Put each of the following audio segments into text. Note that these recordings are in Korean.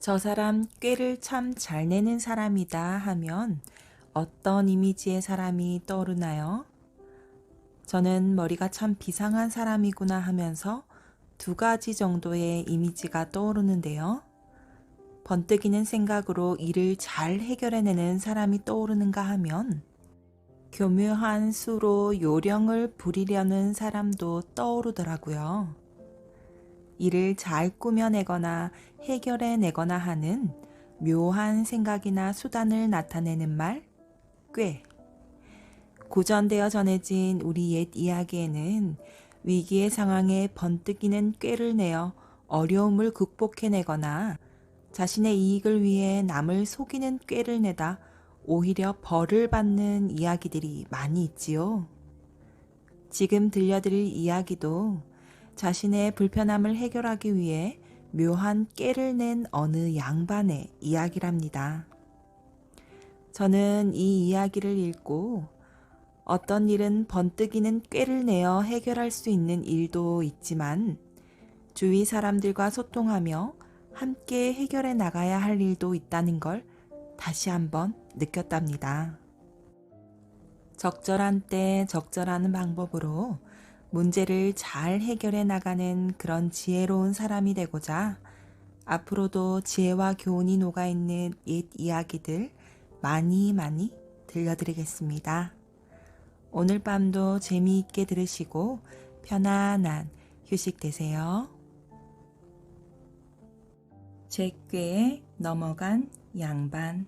저 사람 꾀를 참 잘 내는 사람이다 하면 어떤 이미지의 사람이 떠오르나요? 저는 머리가 참 비상한 사람이구나 하면서 두 가지 정도의 이미지가 떠오르는데요. 번뜩이는 생각으로 일을 잘 해결해내는 사람이 떠오르는가 하면 교묘한 수로 요령을 부리려는 사람도 떠오르더라고요. 일을 잘 꾸며내거나 해결해내거나 하는 묘한 생각이나 수단을 나타내는 말, 꽤. 고전되어 전해진 우리 옛 이야기에는 위기의 상황에 번뜩이는 꾀를 내어 어려움을 극복해내거나 자신의 이익을 위해 남을 속이는 꾀를 내다 오히려 벌을 받는 이야기들이 많이 있지요. 지금 들려드릴 이야기도 자신의 불편함을 해결하기 위해 묘한 꾀를 낸 어느 양반의 이야기랍니다. 저는 이 이야기를 읽고 어떤 일은 번뜩이는 꾀를 내어 해결할 수 있는 일도 있지만 주위 사람들과 소통하며 함께 해결해 나가야 할 일도 있다는 걸 다시 한번 느꼈답니다. 적절한 때 적절한 방법으로 문제를 잘 해결해 나가는 그런 지혜로운 사람이 되고자 앞으로도 지혜와 교훈이 녹아있는 옛 이야기들 많이 들려드리겠습니다. 오늘 밤도 재미있게 들으시고 편안한 휴식 되세요. 제 꾀에 넘어간 양반.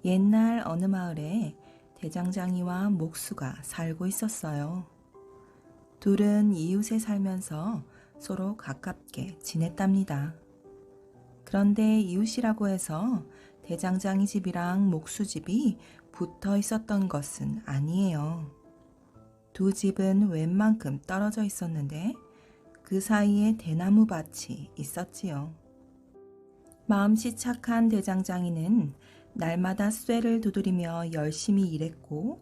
옛날 어느 마을에 대장장이와 목수가 살고 있었어요. 둘은 이웃에 살면서 서로 가깝게 지냈답니다. 그런데 이웃이라고 해서 대장장이 집이랑 목수 집이 붙어 있었던 것은 아니에요. 두 집은 웬만큼 떨어져 있었는데 그 사이에 대나무 밭이 있었지요. 마음씨 착한 대장장이는 날마다 쇠를 두드리며 열심히 일했고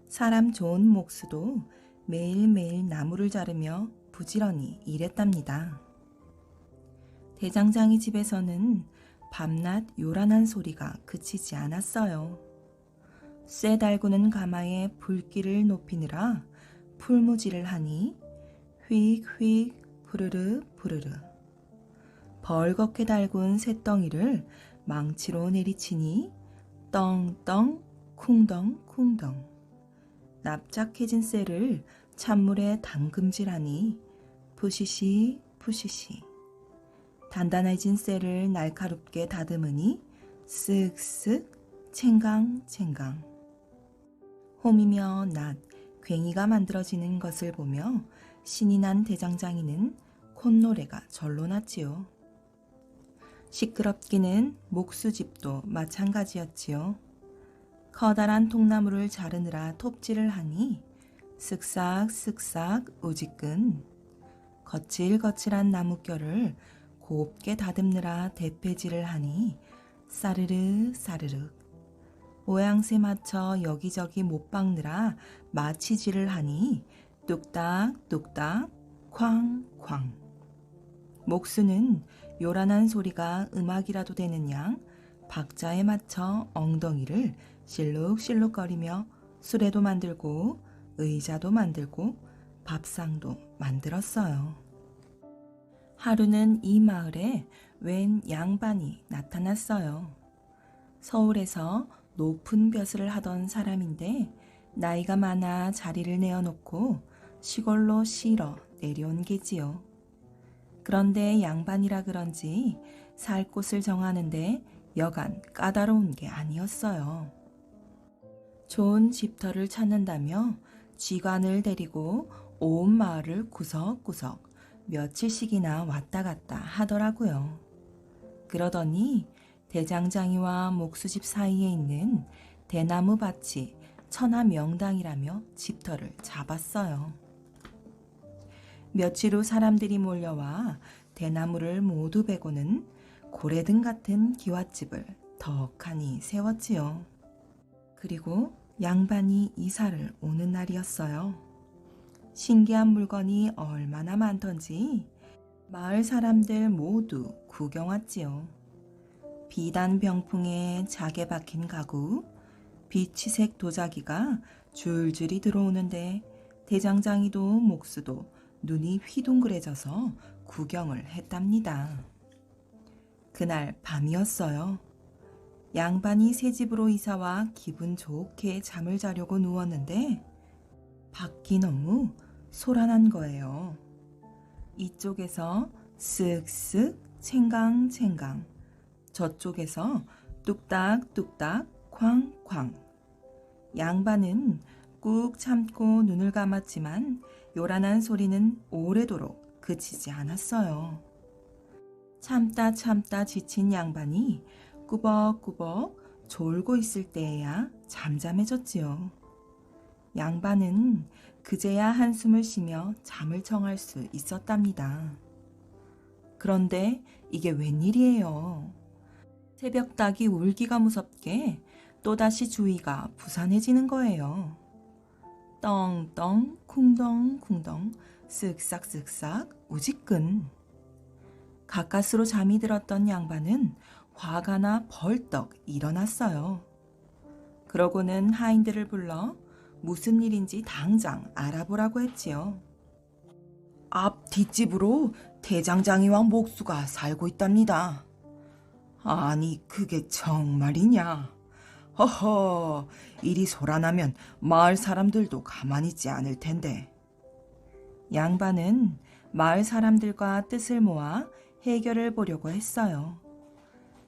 사람 좋은 목수도 매일매일 나무를 자르며 부지런히 일했답니다. 대장장이 집에서는 밤낮 요란한 소리가 그치지 않았어요. 쇠 달구는 가마에 불길을 높이느라 풀무질을 하니 휙휙 푸르르 푸르르 벌겋게 달군 쇳덩이를 망치로 내리치니 떵떵 쿵덩 쿵덩 납작해진 쇠를 찬물에 담금질하니 푸시시 푸시시 단단해진 쇠를 날카롭게 다듬으니 쓱쓱 챙강챙강 홈이며 낫, 괭이가 만들어지는 것을 보며 신이 난 대장장이는 콧노래가 절로 났지요. 시끄럽기는 목수집도 마찬가지였지요. 커다란 통나무를 자르느라 톱질을 하니 쓱싹쓱싹 우지끈 거칠거칠한 나뭇결을 곱게 다듬느라 대패질을 하니 싸르르 싸르르 모양새 맞춰 여기저기 못 박느라 마취질을 하니 뚝딱뚝딱 쾅쾅 목수는 요란한 소리가 음악이라도 되는 양 박자에 맞춰 엉덩이를 실룩실룩거리며 수레도 만들고 의자도 만들고 밥상도 만들었어요. 하루는 이 마을에 웬 양반이 나타났어요. 서울에서 높은 벼슬을 하던 사람인데 나이가 많아 자리를 내어놓고 시골로 실어 내려온 게지요. 그런데 양반이라 그런지 살 곳을 정하는데 여간 까다로운 게 아니었어요. 좋은 집터를 찾는다며 쥐관을 데리고 온 마을을 구석구석 며칠씩이나 왔다 갔다 하더라고요. 그러더니 대장장이와 목수집 사이에 있는 대나무 밭이 천하명당이라며 집터를 잡았어요. 며칠 후 사람들이 몰려와 대나무를 모두 베고는 고래등 같은 기와집을 덕하니 세웠지요. 그리고 양반이 이사를 오는 날이었어요. 신기한 물건이 얼마나 많던지 마을 사람들 모두 구경 왔지요. 비단 병풍에 자개 박힌 가구, 비치색 도자기가 줄줄이 들어오는데 대장장이도 목수도 눈이 휘둥그레져서 구경을 했답니다. 그날 밤이었어요. 양반이 새 집으로 이사와 기분 좋게 잠을 자려고 누웠는데 밖이 너무 소란한 거예요. 이쪽에서 쓱쓱 챙강챙강, 저쪽에서 뚝딱뚝딱 쾅쾅. 양반은 꾹 참고 눈을 감았지만 요란한 소리는 오래도록 그치지 않았어요. 참다 참다 지친 양반이 꾸벅꾸벅 졸고 있을 때에야 잠잠해졌지요. 양반은 그제야 한숨을 쉬며 잠을 청할 수 있었답니다. 그런데 이게 웬일이에요. 새벽닭이 울기가 무섭게 또다시 주위가 부산해지는 거예요. 떵떵 쿵덩쿵덩 쓱싹쓱싹 우지끈. 가까스로 잠이 들었던 양반은 화가 나 벌떡 일어났어요. 그러고는 하인들을 불러 무슨 일인지 당장 알아보라고 했지요. 앞 뒷집으로 대장장이와 목수가 살고 있답니다. 아니 그게 정말이냐? 허허, 일이 소란하면 마을 사람들도 가만히 있지 않을 텐데. 양반은 마을 사람들과 뜻을 모아 해결을 보려고 했어요.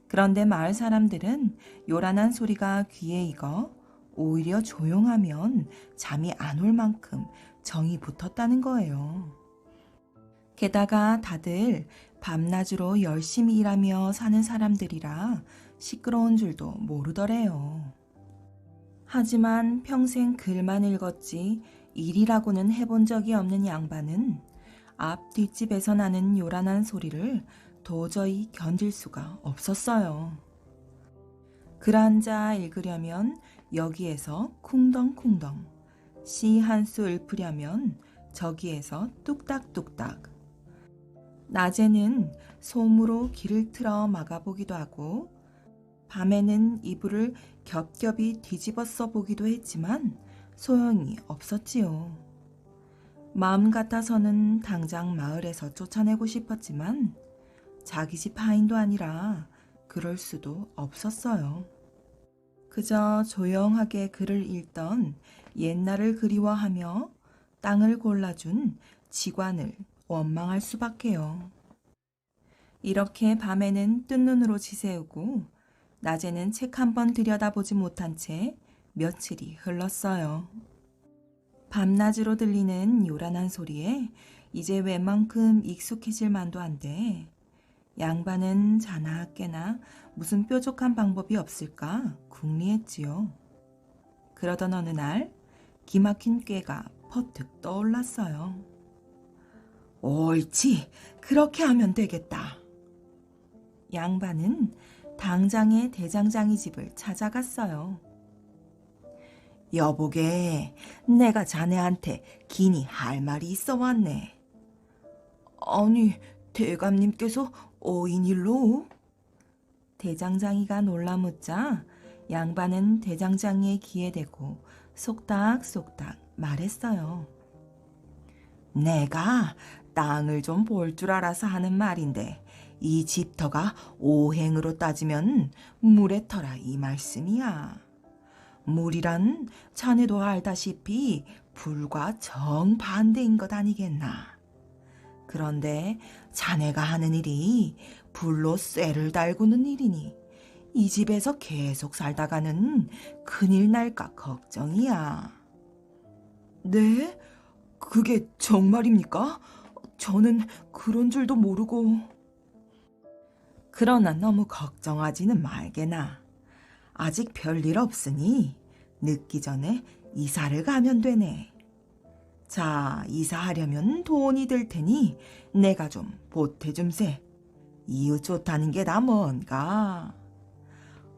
그런데 마을 사람들은 요란한 소리가 귀에 익어 오히려 조용하면 잠이 안 올 만큼 정이 붙었다는 거예요. 게다가 다들 밤낮으로 열심히 일하며 사는 사람들이라 시끄러운 줄도 모르더래요. 하지만 평생 글만 읽었지 일이라고는 해본 적이 없는 양반은 앞 뒷집에서 나는 요란한 소리를 도저히 견딜 수가 없었어요. 글 한자 읽으려면 여기에서 쿵덩쿵덩, 시 한 수 읊으려면 저기에서 뚝딱뚝딱. 낮에는 솜으로 귀를 틀어 막아보기도 하고 밤에는 이불을 겹겹이 뒤집어 써보기도 했지만 소용이 없었지요. 마음 같아서는 당장 마을에서 쫓아내고 싶었지만 자기 집 하인도 아니라 그럴 수도 없었어요. 그저 조용하게 글을 읽던 옛날을 그리워하며 땅을 골라준 직관을 원망할 수밖에요. 이렇게 밤에는 뜬 눈으로 지새우고 낮에는 책 한 번 들여다보지 못한 채 며칠이 흘렀어요. 밤낮으로 들리는 요란한 소리에 이제 웬만큼 익숙해질 만도 한데 양반은 자나 깨나 무슨 뾰족한 방법이 없을까 궁리했지요. 그러던 어느 날 기막힌 꾀가 퍼뜩 떠올랐어요. 옳지, 그렇게 하면 되겠다. 양반은 당장의 대장장이 집을 찾아갔어요. 여보게, 내가 자네한테 기니 할 말이 있어 왔네. 아니, 대감님께서 어인일로? 대장장이가 놀라묻자 양반은 대장장이의 귀에 대고 속닥속닥 말했어요. 내가 땅을 좀 볼 줄 알아서 하는 말인데 이 집터가 오행으로 따지면 물의 터라 이 말씀이야. 물이란 자네도 알다시피 불과 정반대인 것 아니겠나. 그런데 자네가 하는 일이 불로 쇠를 달구는 일이니 이 집에서 계속 살다가는 큰일 날까 걱정이야. 네? 그게 정말입니까? 저는 그런 줄도 모르고. 그러나 너무 걱정하지는 말게나. 아직 별일 없으니 늦기 전에 이사를 가면 되네. 자, 이사하려면 돈이 들 테니 내가 좀 보태줌세. 이웃 좋다는 게 다 뭔가.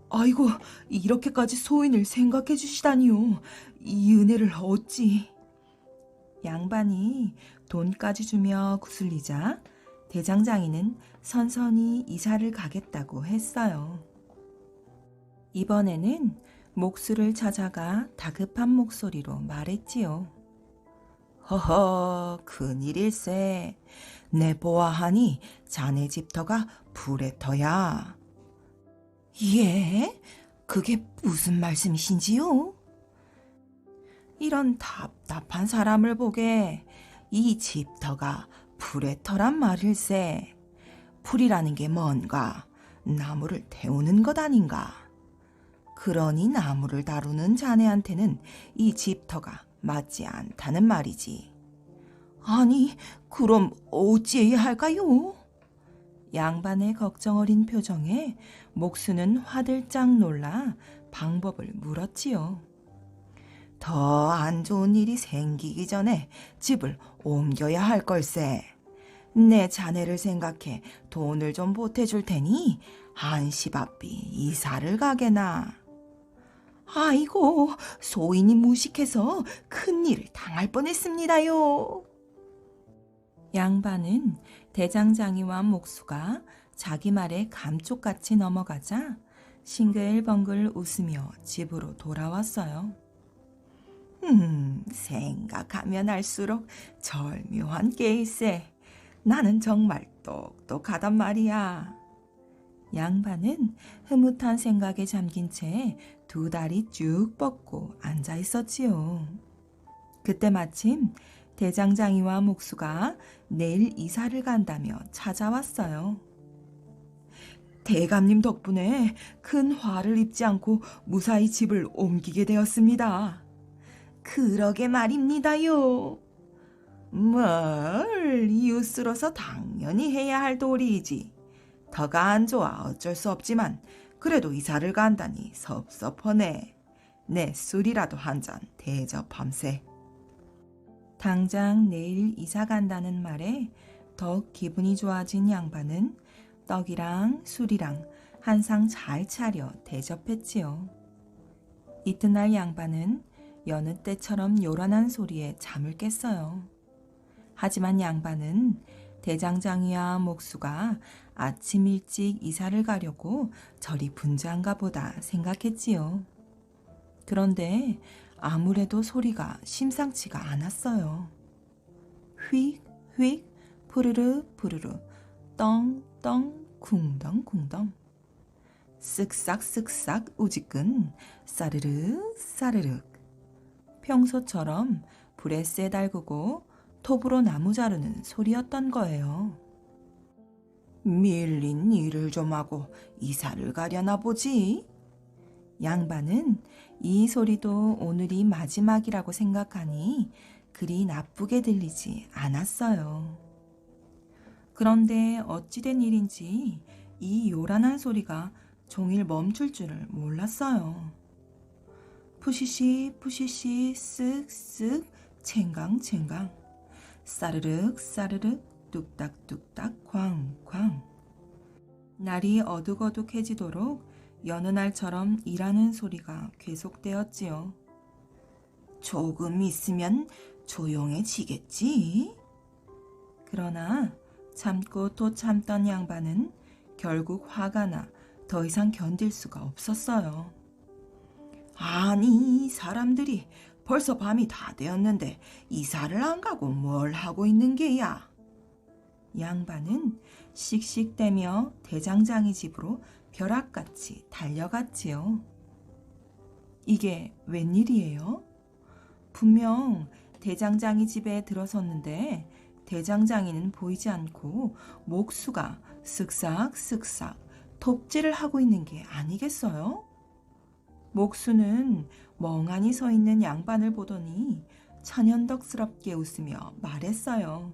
아이고, 이렇게까지 소인을 생각해 주시다니요. 이 은혜를 어찌. 양반이 돈까지 주며 구슬리자 대장장이는 선선히 이사를 가겠다고 했어요. 이번에는 목수를 찾아가 다급한 목소리로 말했지요. 허허, 큰일일세. 내 보아하니 자네 집터가 불에 터야. 예? 그게 무슨 말씀이신지요? 이런 답답한 사람을 보게 이 집터가 불에 터란 말일세. 불이라는 게 뭔가? 나무를 태우는 것 아닌가? 그러니 나무를 다루는 자네한테는 이 집터가 맞지 않다는 말이지. 아니, 그럼 어찌해야 할까요? 양반의 걱정 어린 표정에 목수는 화들짝 놀라 방법을 물었지요. 더 안 좋은 일이 생기기 전에 집을 옮겨야 할 걸세. 내 자네를 생각해 돈을 좀 보태줄 테니 한시바삐 이사를 가게나. 아이고, 소인이 무식해서 큰일을 당할 뻔했습니다요. 양반은 대장장이와 목수가 자기 말에 감쪽같이 넘어가자 싱글벙글 웃으며 집으로 돌아왔어요. 생각하면 할수록 절묘한 게일세. 나는 정말 똑똑하단 말이야. 양반은 흐뭇한 생각에 잠긴 채 두 다리 쭉 뻗고 앉아 있었지요. 그때 마침 대장장이와 목수가 내일 이사를 간다며 찾아왔어요. 대감님 덕분에 큰 화를 입지 않고 무사히 집을 옮기게 되었습니다. 그러게 말입니다요. 뭘, 이웃으로서 당연히 해야 할 도리이지. 더가 안 좋아 어쩔 수 없지만 그래도 이사를 간다니 섭섭하네. 내 술이라도 한 잔 대접함세. 당장 내일 이사 간다는 말에 더욱 기분이 좋아진 양반은 떡이랑 술이랑 한 상 잘 차려 대접했지요. 이튿날 양반은 여느 때처럼 요란한 소리에 잠을 깼어요. 하지만 양반은 대장장이와 목수가 아침 일찍 이사를 가려고 저리 분주한가 보다 생각했지요. 그런데 아무래도 소리가 심상치가 않았어요. 휙, 휙, 푸르르, 푸르르, 떵, 떵, 쿵덩, 쿵덩. 쓱싹, 쓱싹, 우지끈, 싸르르, 싸르륵. 평소처럼 불에 쇠 달구고 톱으로 나무 자르는 소리였던 거예요. 밀린 일을 좀 하고 이사를 가려나 보지? 양반은 이 소리도 오늘이 마지막이라고 생각하니 그리 나쁘게 들리지 않았어요. 그런데 어찌된 일인지 이 요란한 소리가 종일 멈출 줄을 몰랐어요. 푸시시 푸시시 쓱쓱 챙강챙강 싸르륵 싸르륵 뚝딱뚝딱 쾅쾅. 날이 어둑어둑해지도록 여느 날처럼 일하는 소리가 계속되었지요. 조금 있으면 조용해지겠지? 그러나 참고 또 참던 양반은 결국 화가 나 더 이상 견딜 수가 없었어요. 아니, 사람들이 벌써 밤이 다 되었는데 이사를 안 가고 뭘 하고 있는 게야? 양반은 씩씩대며 대장장이 집으로 벼락같이 달려갔지요. 이게 웬일이에요? 분명 대장장이 집에 들어섰는데 대장장이는 보이지 않고 목수가 쓱싹쓱싹 톱질을 하고 있는 게 아니겠어요? 목수는 멍하니 서 있는 양반을 보더니 천연덕스럽게 웃으며 말했어요.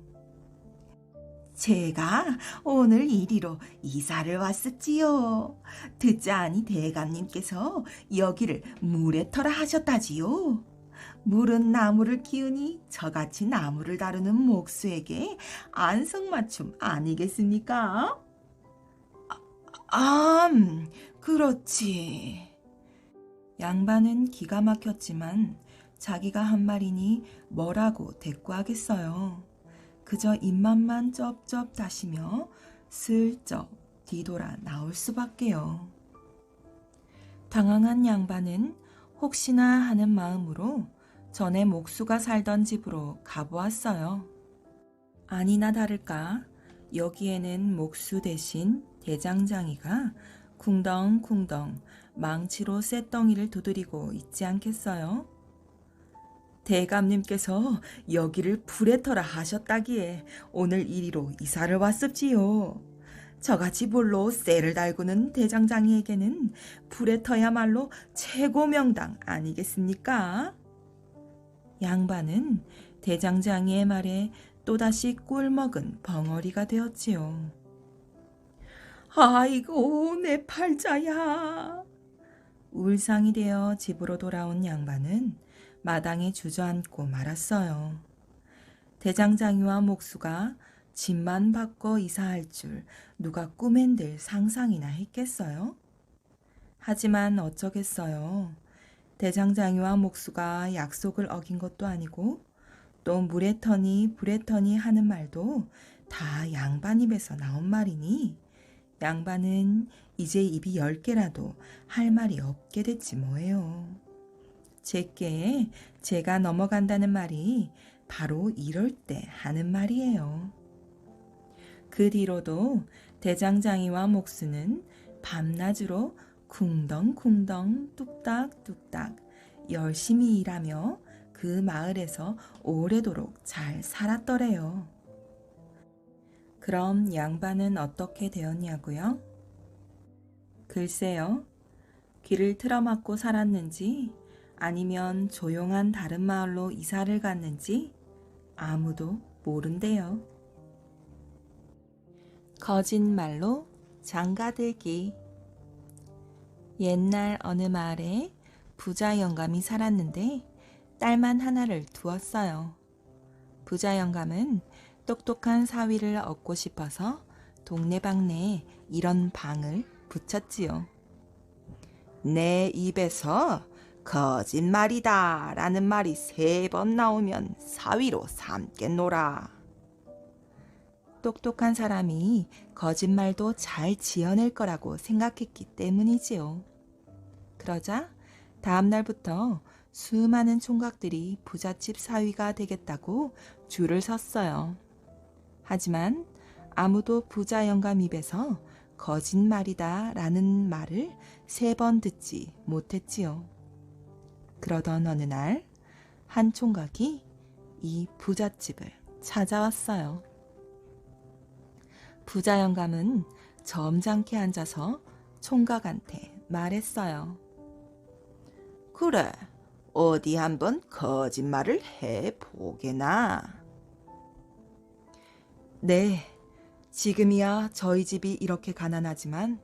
제가 오늘 이리로 이사를 왔었지요. 듣자하니 대감님께서 여기를 물에 터라 하셨다지요. 물은 나무를 키우니 저같이 나무를 다루는 목수에게 안성맞춤 아니겠습니까? 그렇지. 양반은 기가 막혔지만 자기가 한 말이니 뭐라고 대꾸하겠어요. 그저 입맛만 쩝쩝 다시며 슬쩍 뒤돌아 나올 수밖에요. 당황한 양반은 혹시나 하는 마음으로 전에 목수가 살던 집으로 가보았어요. 아니나 다를까 여기에는 목수 대신 대장장이가 쿵덩쿵덩 망치로 쇳덩이를 두드리고 있지 않겠어요? 대감님께서 여기를 불에 터라 하셨다기에 오늘 이리로 이사를 왔습지요. 저같이 볼로 쇠를 달구는 대장장이에게는 불에 터야말로 최고 명당 아니겠습니까? 양반은 대장장이의 말에 또다시 꿀먹은 벙어리가 되었지요. 아이고 내 팔자야. 울상이 되어 집으로 돌아온 양반은 마당에 주저앉고 말았어요. 대장장이와 목수가 집만 바꿔 이사할 줄 누가 꿈엔들 상상이나 했겠어요? 하지만 어쩌겠어요. 대장장이와 목수가 약속을 어긴 것도 아니고 또 물에 터니 불에 터니 하는 말도 다 양반 입에서 나온 말이니 양반은 이제 입이 10개라도 할 말이 없게 됐지 뭐예요. 제게 제가 넘어간다는 말이 바로 이럴 때 하는 말이에요. 그 뒤로도 대장장이와 목수는 밤낮으로 쿵덩쿵덩 뚝딱뚝딱 열심히 일하며 그 마을에서 오래도록 잘 살았더래요. 그럼 양반은 어떻게 되었냐고요? 글쎄요. 길을 틀어막고 살았는지 아니면 조용한 다른 마을로 이사를 갔는지 아무도 모른대요. 거짓말로 장가들기. 옛날 어느 마을에 부자 영감이 살았는데 딸만 하나를 두었어요. 부자 영감은 똑똑한 사위를 얻고 싶어서 동네방네에 이런 방을 붙였지요. 내 입에서 거짓말이다 라는 말이 3번 나오면 사위로 삼겠노라. 똑똑한 사람이 거짓말도 잘 지어낼 거라고 생각했기 때문이지요. 그러자 다음 날부터 수많은 총각들이 부잣집 사위가 되겠다고 줄을 섰어요. 하지만 아무도 부자 영감 입에서 거짓말이다 라는 말을 3번 듣지 못했지요. 그러던 어느 날 한 총각이 이 부잣집을 찾아왔어요. 부자 영감은 점잖게 앉아서 총각한테 말했어요. 그래, 어디 한번 거짓말을 해보게나. 네, 지금이야 저희 집이 이렇게 가난하지만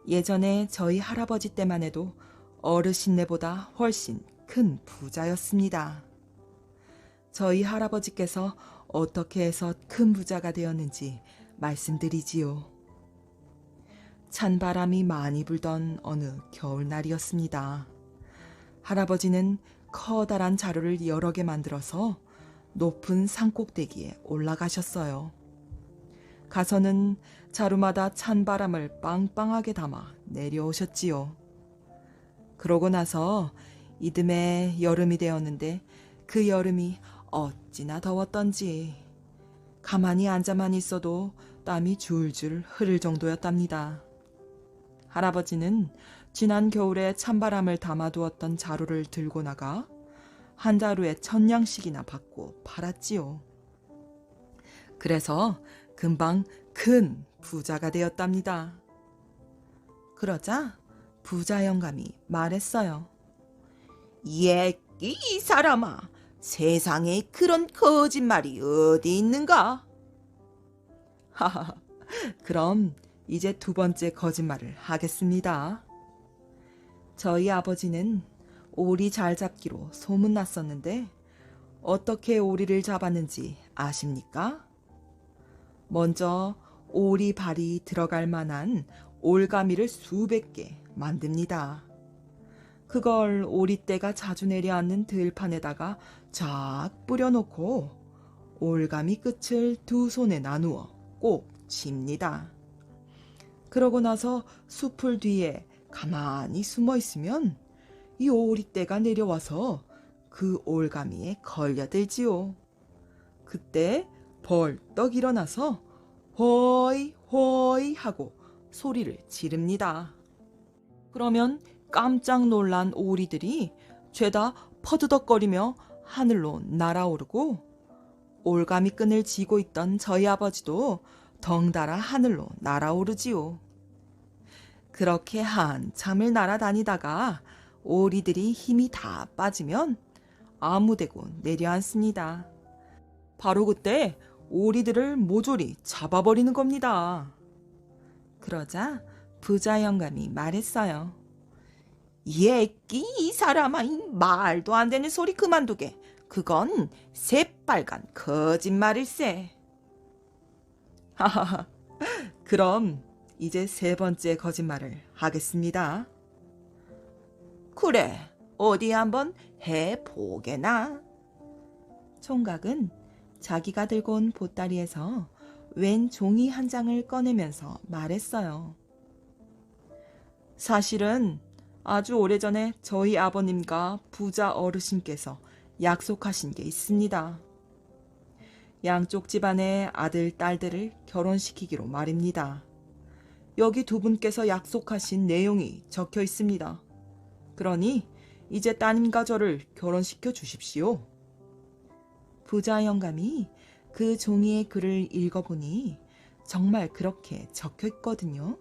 예전에 저희 할아버지 때만 해도 어르신네보다 훨씬 큰 부자였습니다. 저희 할아버지께서 어떻게 해서 큰 부자가 되었는지 말씀드리지요. 찬바람이 많이 불던 어느 겨울날이었습니다. 할아버지는 커다란 자루를 여러 개 만들어서 높은 산꼭대기에 올라가셨어요. 가서는 자루마다 찬바람을 빵빵하게 담아 내려오셨지요. 그러고 나서 이듬해 여름이 되었는데 그 여름이 어찌나 더웠던지 가만히 앉아만 있어도 땀이 줄줄 흐를 정도였답니다. 할아버지는 지난 겨울에 찬바람을 담아두었던 자루를 들고 나가 한 자루에 1000냥씩이나 받고 팔았지요. 그래서 금방 큰 부자가 되었답니다. 그러자 부자 영감이 말했어요. 이 사람아, 세상에 그런 거짓말이 어디 있는가? 하하, 그럼 이제 2번째 거짓말을 하겠습니다. 저희 아버지는 오리 잘 잡기로 소문났었는데 어떻게 오리를 잡았는지 아십니까? 먼저 오리 발이 들어갈 만한 올가미를 수백 개 만듭니다. 그걸 오리떼가 자주 내려앉는 들판에다가 쫙 뿌려놓고 올가미 끝을 두 손에 나누어 꼭 칩니다. 그러고 나서 숲을 뒤에 가만히 숨어 있으면 이 오리떼가 내려와서 그 올가미에 걸려들지요. 그때 벌떡 일어나서 호이 호이 하고 소리를 지릅니다. 그러면 깜짝 놀란 오리들이 죄다 퍼드덕거리며 하늘로 날아오르고 올가미 끈을 쥐고 있던 저희 아버지도 덩달아 하늘로 날아오르지요. 그렇게 한참을 날아다니다가 오리들이 힘이 다 빠지면 아무데고 내려앉습니다. 바로 그때 오리들을 모조리 잡아버리는 겁니다. 그러자 부자 영감이 말했어요. 이 애끼 이 사람아, 이 말도 안 되는 소리 그만두게. 그건 새빨간 거짓말일세. 하하하. 그럼 이제 세 번째 거짓말을 하겠습니다. 그래, 어디 한번 해보게나. 총각은 자기가 들고 온 보따리에서 웬 종이 한 장을 꺼내면서 말했어요. 사실은 아주 오래전에 저희 아버님과 부자 어르신께서 약속하신 게 있습니다. 양쪽 집안의 아들, 딸들을 결혼시키기로 말입니다. 여기 두 분께서 약속하신 내용이 적혀 있습니다. 그러니 이제 따님과 저를 결혼시켜 주십시오. 부자 영감이 그 종이의 글을 읽어보니 정말 그렇게 적혀 있거든요.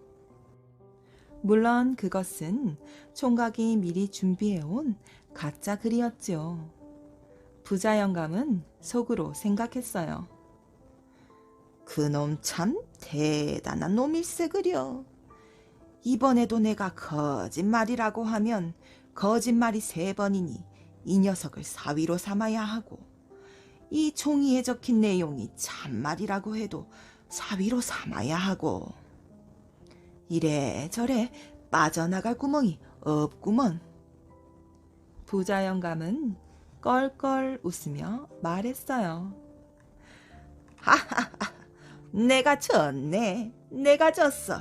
물론 그것은 총각이 미리 준비해온 가짜 글이었죠. 부자 영감은 속으로 생각했어요. 그놈 참 대단한 놈일세 그려. 이번에도 내가 거짓말이라고 하면 거짓말이 3번이니 이 녀석을 사위로 삼아야 하고, 이 종이에 적힌 내용이 참말이라고 해도 사위로 삼아야 하고, 이래저래 빠져나갈 구멍이 없구먼. 부자 영감은 껄껄 웃으며 말했어요. 하하하, 내가 졌네. 내가 졌어.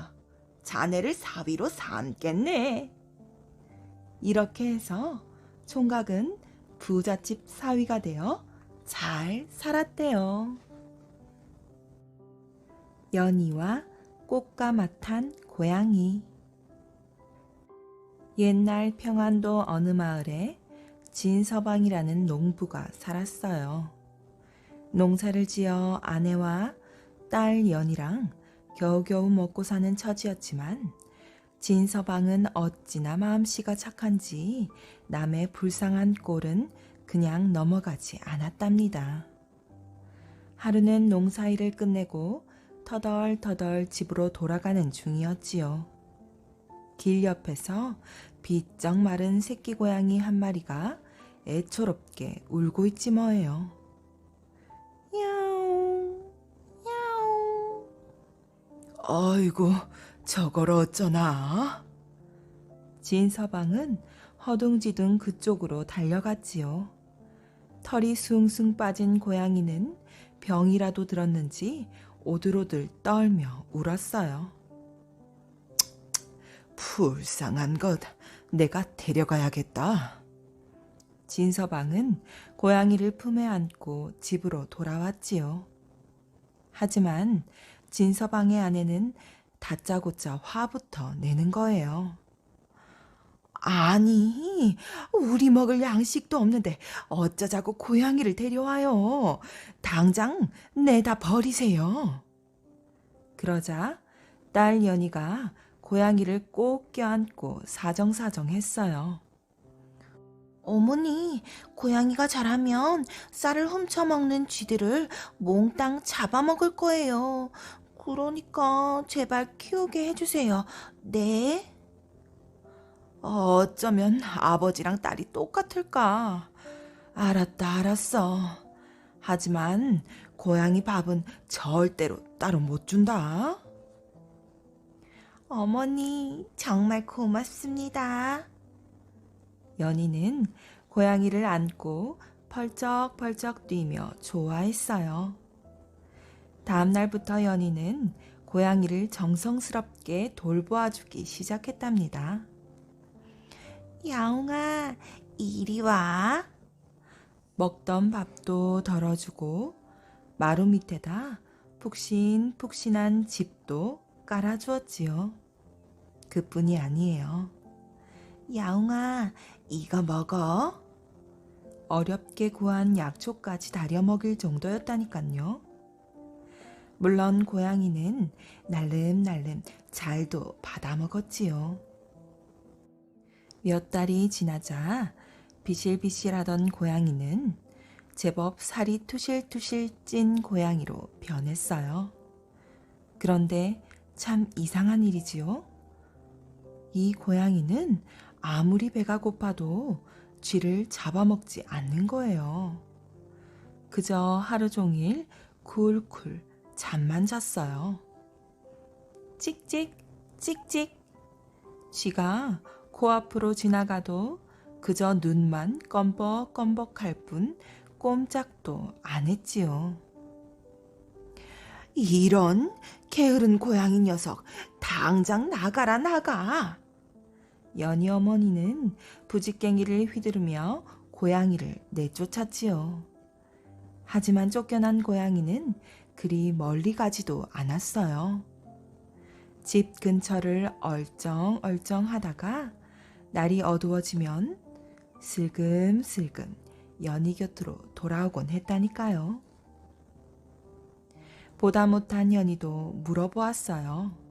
자네를 사위로 삼겠네. 이렇게 해서 총각은 부잣집 사위가 되어 잘 살았대요. 연희와 꽃과 맡한 고양이. 옛날 평안도 어느 마을에 진서방이라는 농부가 살았어요. 농사를 지어 아내와 딸 연희랑 겨우겨우 먹고 사는 처지였지만 진서방은 어찌나 마음씨가 착한지 남의 불쌍한 꼴은 그냥 넘어가지 않았답니다. 하루는 농사일을 끝내고 터덜터덜 집으로 돌아가는 중이었지요. 길 옆에서 비쩍 마른 새끼 고양이 한 마리가 애초롭게 울고 있지 뭐예요. 야옹, 야옹. 아이고, 저걸 어쩌나? 진서방은 허둥지둥 그쪽으로 달려갔지요. 털이 숭숭 빠진 고양이는 병이라도 들었는지 오들오들 떨며 울었어요. 불쌍한 것, 내가 데려가야겠다. 진서방은 고양이를 품에 안고 집으로 돌아왔지요. 하지만 진서방의 아내는 다짜고짜 화부터 내는 거예요. 아니, 우리 먹을 양식도 없는데 어쩌자고 고양이를 데려와요. 당장 내다 버리세요. 그러자 딸 연희가 고양이를 꼭 껴안고 사정사정했어요. 어머니, 고양이가 자라면 쌀을 훔쳐먹는 쥐들을 몽땅 잡아먹을 거예요. 그러니까 제발 키우게 해주세요. 네? 어쩌면 아버지랑 딸이 똑같을까? 알았다, 알았어. 하지만 고양이 밥은 절대로 따로 못 준다. 어머니, 정말 고맙습니다. 연희는 고양이를 안고 펄쩍펄쩍 뛰며 좋아했어요. 다음 날부터 연희는 고양이를 정성스럽게 돌보아주기 시작했답니다. 야옹아, 이리 와. 먹던 밥도 덜어주고 마루 밑에다 푹신푹신한 집도 깔아주었지요. 그뿐이 아니에요. 야옹아, 이거 먹어. 어렵게 구한 약초까지 다려 먹일 정도였다니깐요. 물론 고양이는 날름날름 잘도 받아 먹었지요. 몇 달이 지나자 비실비실하던 고양이는 제법 살이 투실투실 찐 고양이로 변했어요. 그런데 참 이상한 일이지요. 이 고양이는 아무리 배가 고파도 쥐를 잡아먹지 않는 거예요. 그저 하루 종일 쿨쿨 잠만 잤어요. 찍찍 찍찍. 쥐가 코앞으로 지나가도 그저 눈만 껌벅껌벅할 뿐 꼼짝도 안 했지요. 이런 게으른 고양이 녀석, 당장 나가라 나가. 연희 어머니는 부지깽이를 휘두르며 고양이를 내쫓았지요. 하지만 쫓겨난 고양이는 그리 멀리 가지도 않았어요. 집 근처를 얼쩡얼쩡 하다가 날이 어두워지면 슬금슬금 연희 곁으로 돌아오곤 했다니까요. 보다 못한 연희도 물어보았어요.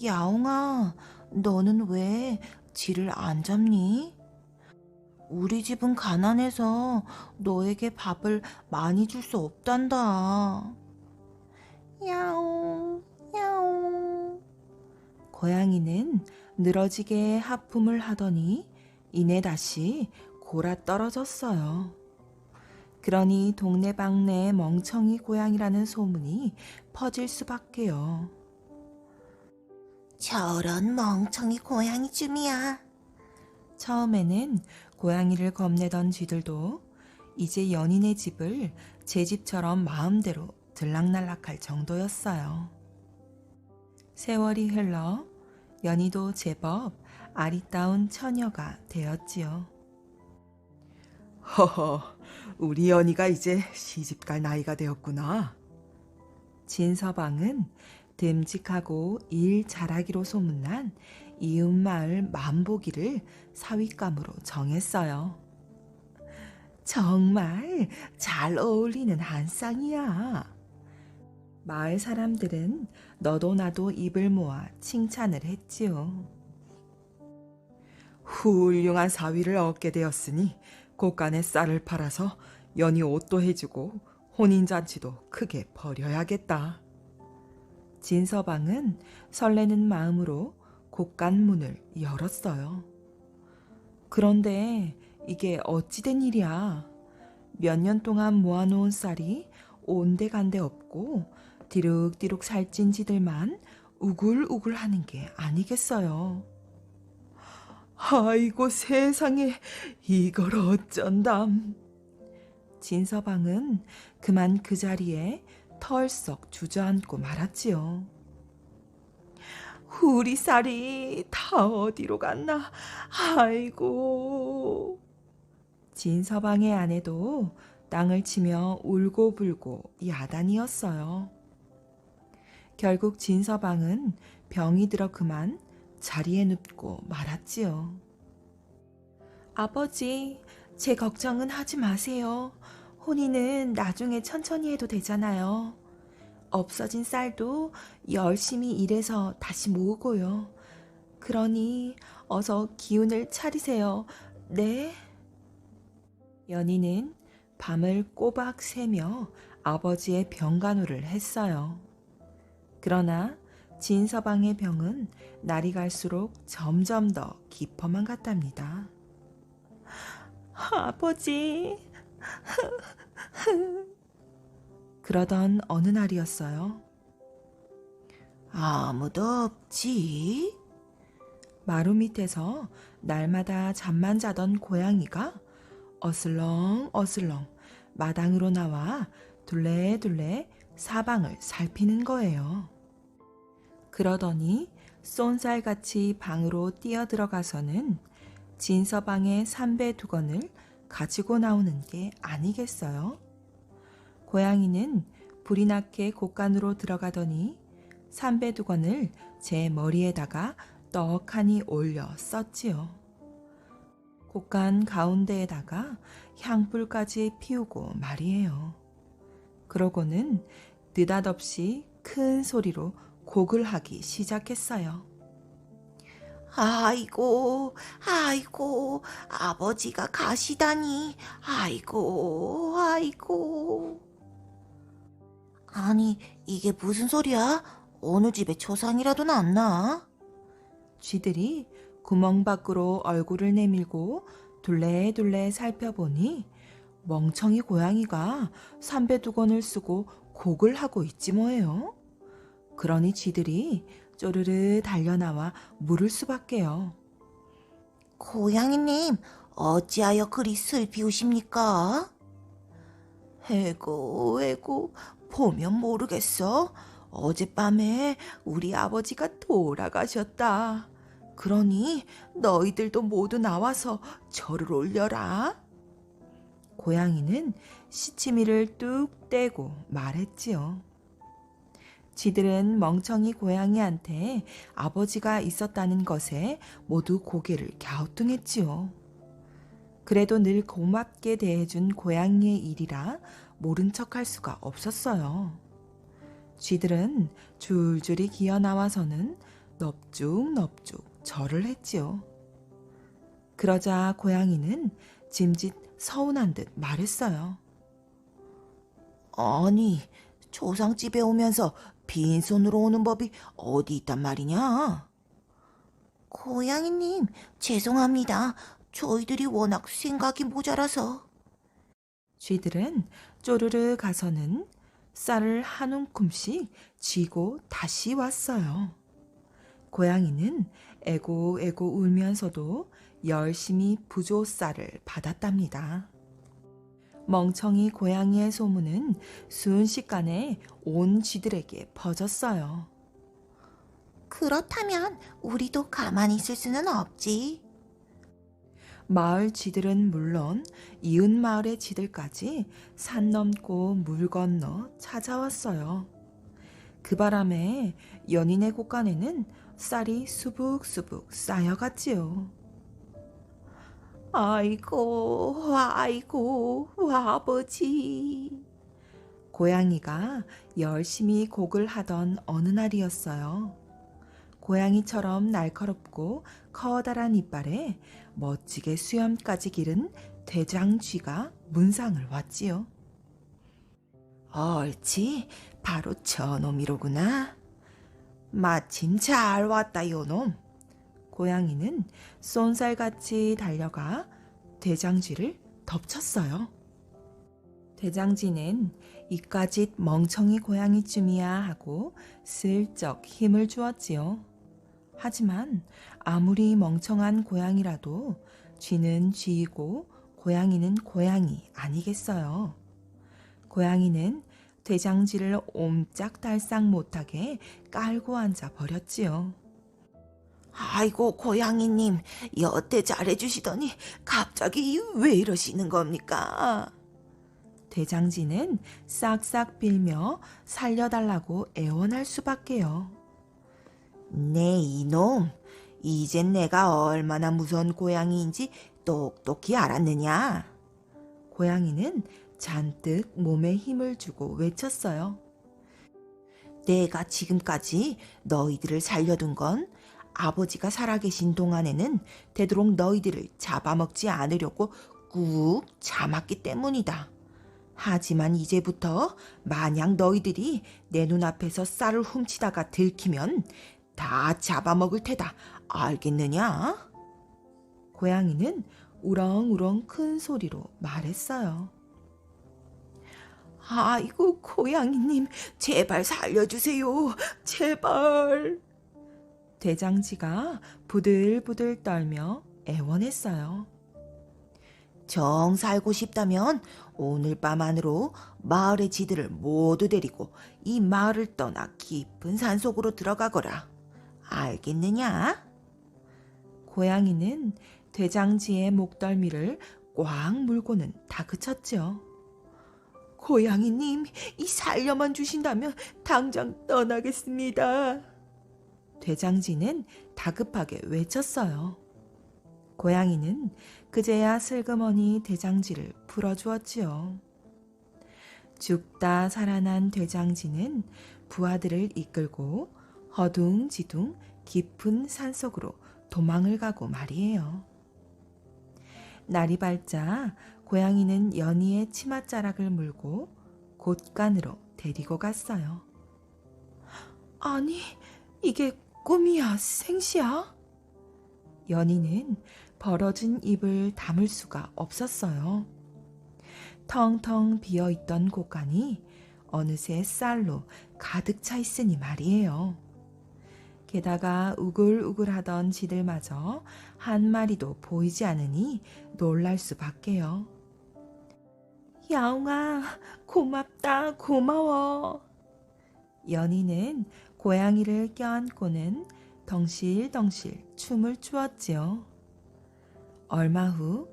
야옹아, 너는 왜 쥐를 안 잡니? 우리 집은 가난해서 너에게 밥을 많이 줄 수 없단다. 야옹, 야옹. 고양이는 늘어지게 하품을 하더니 이내 다시 골아 떨어졌어요. 그러니 동네방네 멍청이 고양이라는 소문이 퍼질 수밖에요. 저런 멍청이 고양이 쯤이야. 처음에는 고양이를 겁내던 쥐들도 이제 연인의 집을 제 집처럼 마음대로 들락날락할 정도였어요. 세월이 흘러 연희도 제법 아리따운 처녀가 되었지요. 허허, 우리 연희가 이제 시집갈 나이가 되었구나. 진서방은 듬직하고 일 잘하기로 소문난 이웃마을 만보기를 사윗감으로 정했어요. 정말 잘 어울리는 한 쌍이야. 마을 사람들은 너도 나도 입을 모아 칭찬을 했지요. 훌륭한 사위를 얻게 되었으니 곳간에 쌀을 팔아서 연희 옷도 해주고 혼인잔치도 크게 벌여야겠다. 진서방은 설레는 마음으로 곳간 문을 열었어요. 그런데 이게 어찌된 일이야. 몇 년 동안 모아놓은 쌀이 온데간데 없고 디룩디룩 살찐 지들만 우글우글 하는 게 아니겠어요. 아이고 세상에, 이걸 어쩐담. 진서방은 그만 그 자리에 털썩 주저앉고 말았지요. 우리 쌀이 다 어디로 갔나? 아이고. 진서방의 아내도 땅을 치며 울고불고 야단이었어요. 결국 진서방은 병이 들어 그만 자리에 눕고 말았지요. 아버지, 제 걱정은 하지 마세요. 혼인은 나중에 천천히 해도 되잖아요. 없어진 쌀도 열심히 일해서 다시 모으고요. 그러니 어서 기운을 차리세요. 네? 연희는 밤을 꼬박 새며 아버지의 병간호를 했어요. 그러나 진서방의 병은 날이 갈수록 점점 더 깊어만 갔답니다. 아버지. 그러던 어느 날이었어요. 아무도 없지? 마루 밑에서 날마다 잠만 자던 고양이가 어슬렁 어슬렁 마당으로 나와 둘레둘레 사방을 살피는 거예요. 그러더니 쏜살같이 방으로 뛰어 들어가서는 진서방의 삼배 두건을 가지고 나오는 게 아니겠어요? 고양이는 불이 나게 곳간으로 들어가더니 삼배 두건을 제 머리에다가 떡하니 올려 썼지요. 곳간 가운데에다가 향불까지 피우고 말이에요. 그러고는 느닷없이 큰 소리로 곡을 하기 시작했어요. 아이고, 아이고, 아버지가 가시다니, 아이고, 아이고. 아니, 이게 무슨 소리야? 어느 집에 초상이라도 났나? 쥐들이 구멍 밖으로 얼굴을 내밀고 둘레둘레 살펴보니 멍청이 고양이가 삼배두건을 쓰고 곡을 하고 있지 뭐예요. 그러니 쥐들이 쪼르르 달려나와 물을 수밖에요. 고양이님, 어찌하여 그리 슬피우십니까? 에고, 보면 모르겠어. 어젯밤에 우리 아버지가 돌아가셨다. 그러니 너희들도 모두 나와서 절을 올려라. 고양이는 시치미를 뚝 떼고 말했지요. 쥐들은 멍청이 고양이한테 아버지가 있었다는 것에 모두 고개를 갸우뚱했지요. 그래도 늘 고맙게 대해준 고양이의 일이라 모른 척할 수가 없었어요. 쥐들은 줄줄이 기어 나와서는 넙죽넙죽 절을 했지요. 그러자 고양이는 짐짓 서운한 듯 말했어요. 아니, 조상집에 오면서 빈손으로 오는 법이 어디 있단 말이냐? 고양이님, 죄송합니다. 저희들이 워낙 생각이 모자라서. 쥐들은 쪼르르 가서는 쌀을 한 움큼씩 쥐고 다시 왔어요. 고양이는 애고애고 울면서도 열심히 부조쌀을 받았답니다. 멍청이 고양이의 소문은 순식간에 온 쥐들에게 퍼졌어요. 그렇다면 우리도 가만히 있을 수는 없지. 마을 쥐들은 물론 이웃 마을의 쥐들까지 산 넘고 물 건너 찾아왔어요. 그 바람에 연인의 곳간에는 쌀이 수북수북 쌓여갔지요. 아이고, 아이고, 아버지. 고양이가 열심히 곡을 하던 어느 날이었어요. 고양이처럼 날카롭고 커다란 이빨에 멋지게 수염까지 기른 대장쥐가 문상을 왔지요. 옳지, 바로 저놈이로구나. 마침 잘 왔다, 요놈. 고양이는 쏜살같이 달려가 대장쥐를 덮쳤어요. 대장쥐는 이까짓 멍청이 고양이쯤이야 하고 슬쩍 힘을 주었지요. 하지만 아무리 멍청한 고양이라도 쥐는 쥐이고 고양이는 고양이 아니겠어요. 고양이는 대장쥐를 옴짝달싹 못하게 깔고 앉아 버렸지요. 아이고, 고양이님, 여태 잘해주시더니 갑자기 왜 이러시는 겁니까? 대장쥐는 싹싹 빌며 살려달라고 애원할 수밖에요. 네, 이놈. 이젠 내가 얼마나 무서운 고양이인지 똑똑히 알았느냐? 고양이는 잔뜩 몸에 힘을 주고 외쳤어요. 내가 지금까지 너희들을 살려둔 건 아버지가 살아계신 동안에는 되도록 너희들을 잡아먹지 않으려고 꾹 참았기 때문이다. 하지만 이제부터 만약 너희들이 내 눈앞에서 쌀을 훔치다가 들키면 다 잡아먹을 테다. 알겠느냐? 고양이는 우렁우렁 큰 소리로 말했어요. 아이고, 고양이님, 제발 살려주세요. 제발. 대장쥐가 부들부들 떨며 애원했어요. 정 살고 싶다면 오늘 밤 안으로 마을의 지들을 모두 데리고 이 마을을 떠나 깊은 산속으로 들어가거라. 알겠느냐? 고양이는 돼장지의 목덜미를 꽉 물고는 다그쳤지요. 고양이님, 이 살려만 주신다면 당장 떠나겠습니다. 돼장지는 다급하게 외쳤어요. 고양이는 그제야 슬그머니 돼장지를 풀어주었지요. 죽다 살아난 돼장지는 부하들을 이끌고 허둥지둥 깊은 산속으로 도망을 가고 말이에요. 날이 밝자 고양이는 연희의 치맛자락을 물고 곳간으로 데리고 갔어요. 아니, 이게 꿈이야, 생시야? 연희는 벌어진 입을 다물 수가 없었어요. 텅텅 비어있던 곳간이 어느새 쌀로 가득 차 있으니 말이에요. 게다가 우글우글하던 지들마저 한 마리도 보이지 않으니 놀랄 수밖에요. 야옹아, 고맙다, 고마워. 연희는 고양이를 껴안고는 덩실덩실 춤을 추었지요. 얼마 후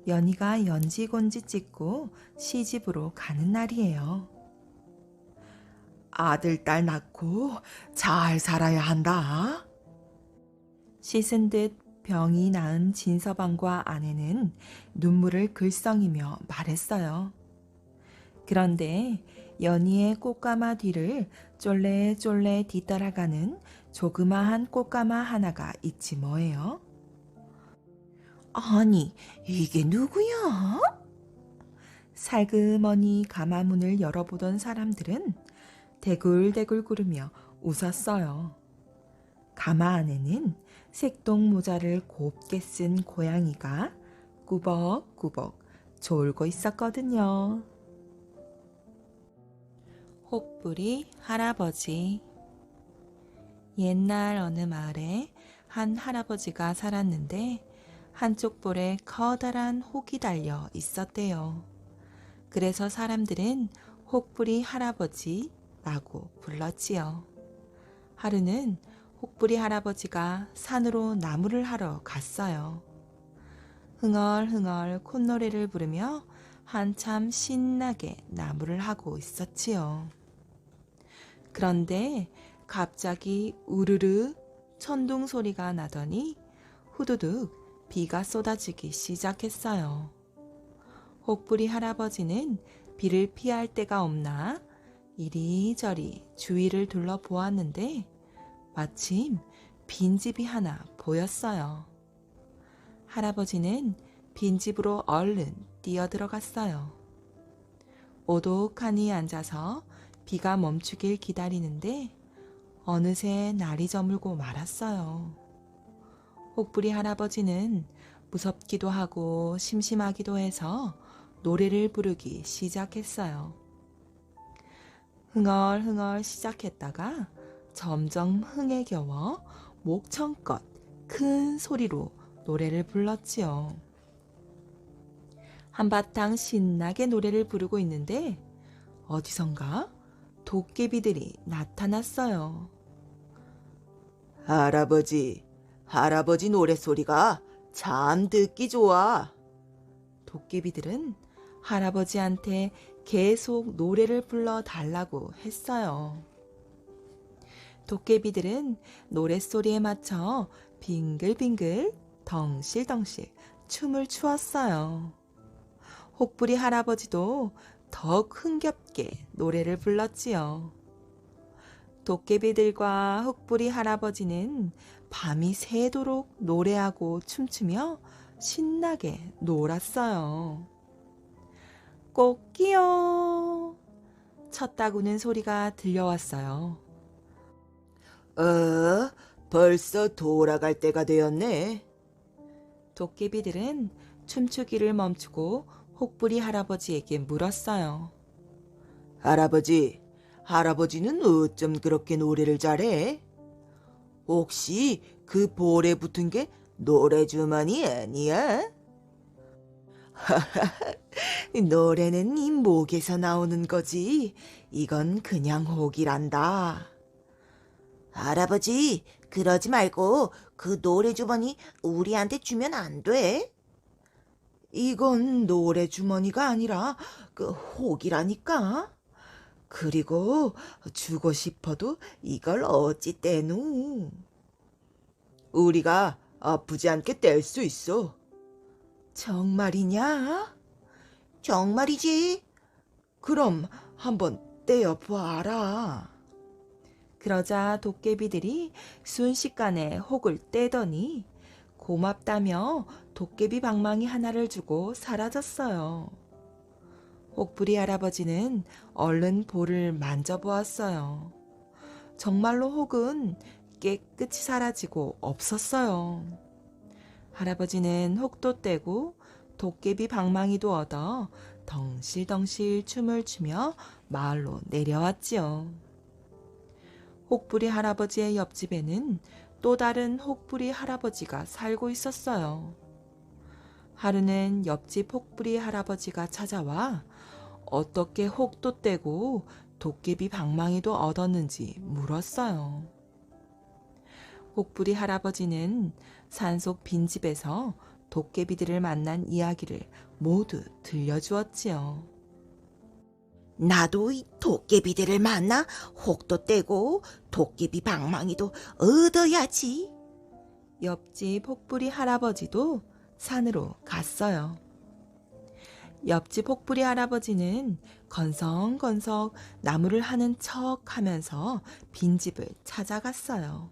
연희가 연지곤지 찍고 시집으로 가는 날이에요. 아들, 딸 낳고 잘 살아야 한다. 씻은 듯 병이 나은 진서방과 아내는 눈물을 글썽이며 말했어요. 그런데 연희의 꽃가마 뒤를 쫄래쫄래 뒤따라가는 조그마한 꽃가마 하나가 있지 뭐예요. 아니, 이게 누구야? 살그머니 가마문을 열어보던 사람들은 대굴대굴 구르며 웃었어요. 가마 안에는 색동 모자를 곱게 쓴 고양이가 꾸벅꾸벅 졸고 있었거든요. 혹부리 할아버지. 옛날 어느 마을에 한 할아버지가 살았는데 한쪽 볼에 커다란 혹이 달려 있었대요. 그래서 사람들은 혹부리 할아버지라고 불렀지요. 하루는 혹부리 할아버지가 산으로 나무를 하러 갔어요. 흥얼흥얼 콧노래를 부르며 한참 신나게 나무를 하고 있었지요. 그런데 갑자기 우르르 천둥 소리가 나더니 후두둑 비가 쏟아지기 시작했어요. 혹부리 할아버지는 비를 피할 데가 없나 이리저리 주위를 둘러보았는데 마침 빈집이 하나 보였어요. 할아버지는 빈집으로 얼른 뛰어들어갔어요. 오독하니 앉아서 비가 멈추길 기다리는데 어느새 날이 저물고 말았어요. 혹부리 할아버지는 무섭기도 하고 심심하기도 해서 노래를 부르기 시작했어요. 흥얼흥얼 시작했다가 점점 흥에 겨워 목청껏 큰 소리로 노래를 불렀지요. 한바탕 신나게 노래를 부르고 있는데 어디선가 도깨비들이 나타났어요. 할아버지 노랫소리가 참 듣기 좋아. 도깨비들은 할아버지한테 계속 노래를 불러달라고 했어요. 도깨비들은 노랫소리에 맞춰 빙글빙글 덩실덩실 춤을 추었어요. 혹부리 할아버지도 더욱 흥겹게 노래를 불렀지요. 도깨비들과 혹부리 할아버지는 밤이 새도록 노래하고 춤추며 신나게 놀았어요. 꽃기요. 쳤다구는 소리가 들려왔어요. 벌써 돌아갈 때가 되었네. 도깨비들은 춤추기를 멈추고 혹부리 할아버지에게 물었어요. 할아버지는 어쩜 그렇게 노래를 잘해? 혹시 그 볼에 붙은 게 노래주머니 아니야? 노래는 이 목에서 나오는 거지. 이건 그냥 혹이란다. 할아버지, 그러지 말고 그 노래 주머니 우리한테 주면 안 돼? 이건 노래 주머니가 아니라 그 혹이라니까. 그리고 주고 싶어도 이걸 어찌 떼누? 우리가 아프지 않게 뗄 수 있어. 정말이냐? 정말이지. 그럼 한번 떼어봐라. 그러자 도깨비들이 순식간에 혹을 떼더니 고맙다며 도깨비 방망이 하나를 주고 사라졌어요. 혹부리 할아버지는 얼른 볼을 만져보았어요. 정말로 혹은 깨끗이 사라지고 없었어요. 할아버지는 혹도 떼고 도깨비 방망이도 얻어 덩실덩실 춤을 추며 마을로 내려왔지요. 혹부리 할아버지의 옆집에는 또 다른 혹부리 할아버지가 살고 있었어요. 하루는 옆집 혹부리 할아버지가 찾아와 어떻게 혹도 떼고 도깨비 방망이도 얻었는지 물었어요. 혹부리 할아버지는 산속 빈집에서 도깨비들을 만난 이야기를 모두 들려주었지요. 나도 이 도깨비들을 만나 혹도 떼고 도깨비 방망이도 얻어야지. 옆집 혹부리 할아버지도 산으로 갔어요. 옆집 혹부리 할아버지는 건성건성 나무를 하는 척 하면서 빈집을 찾아갔어요.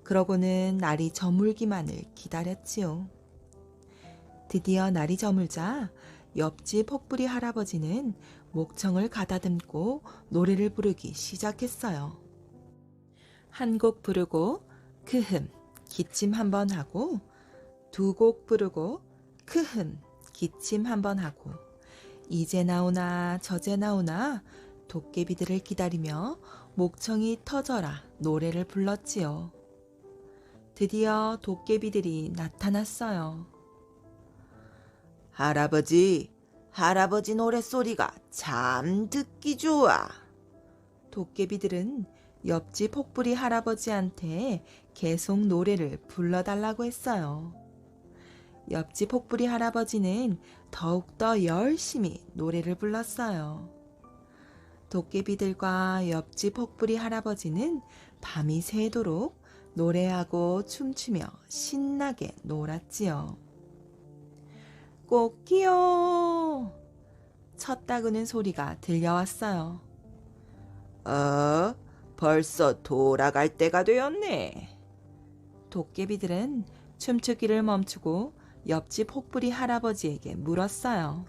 그러고는 날이 저물기만을 기다렸지요. 드디어 날이 저물자 옆집 혹부리 할아버지는 목청을 가다듬고 노래를 부르기 시작했어요. 한 곡 부르고 크흠 기침 한번 하고 두 곡 부르고 크흠 기침 한번 하고 이제 나오나 저제 나오나 도깨비들을 기다리며 목청이 터져라 노래를 불렀지요. 드디어 도깨비들이 나타났어요. 할아버지 노랫소리가 참 듣기 좋아. 도깨비들은 옆집 혹부리 할아버지한테 계속 노래를 불러달라고 했어요. 옆집 혹부리 할아버지는 더욱더 열심히 노래를 불렀어요. 도깨비들과 옆집 혹부리 할아버지는 밤이 새도록 노래하고 춤추며 신나게 놀았지요. 꽃기요! 쳤다구는 소리가 들려왔어요. 벌써 돌아갈 때가 되었네. 도깨비들은 춤추기를 멈추고 옆집 혹부리 할아버지에게 물었어요.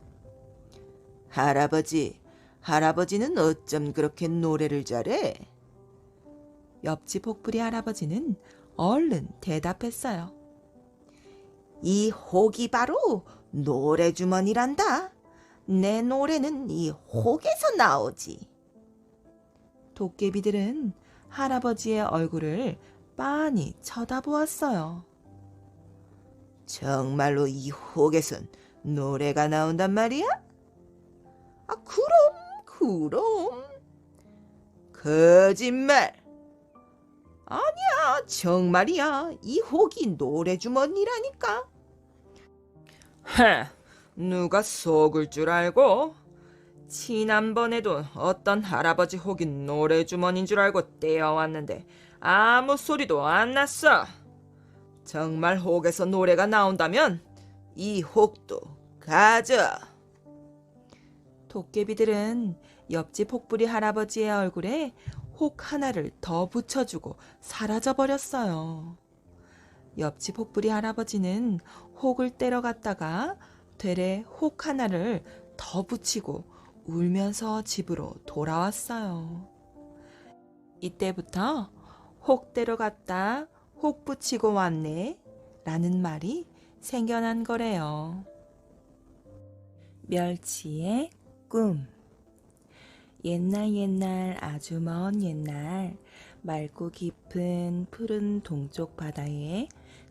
할아버지는 어쩜 그렇게 노래를 잘해? 옆집 혹부리 할아버지는 얼른 대답했어요. 이 혹이 바로 노래 주머니란다. 내 노래는 이 혹에서 나오지. 도깨비들은 할아버지의 얼굴을 빤히 쳐다보았어요. 정말로 이 혹에선 노래가 나온단 말이야? 그럼. 거짓말. 아니야, 정말이야. 이 혹이 노래 주머니라니까. 누가 속을 줄 알고? 지난번에도 어떤 할아버지 혹이 노래 주머니인 줄 알고 떼어왔는데 아무 소리도 안 났어. 정말 혹에서 노래가 나온다면 이 혹도 가져. 도깨비들은 옆집 혹부리 할아버지의 얼굴에 혹 하나를 더 붙여주고 사라져버렸어요. 옆집 혹부리 할아버지는 혹을 떼러 갔다가 되레 혹 하나를 더 붙이고 울면서 집으로 돌아왔어요. 이때부터 혹 떼러 갔다 혹 붙이고 왔네 라는 말이 생겨난 거래요. 멸치의 꿈. 옛날 아주 먼 옛날 맑고 깊은 푸른 동쪽 바다에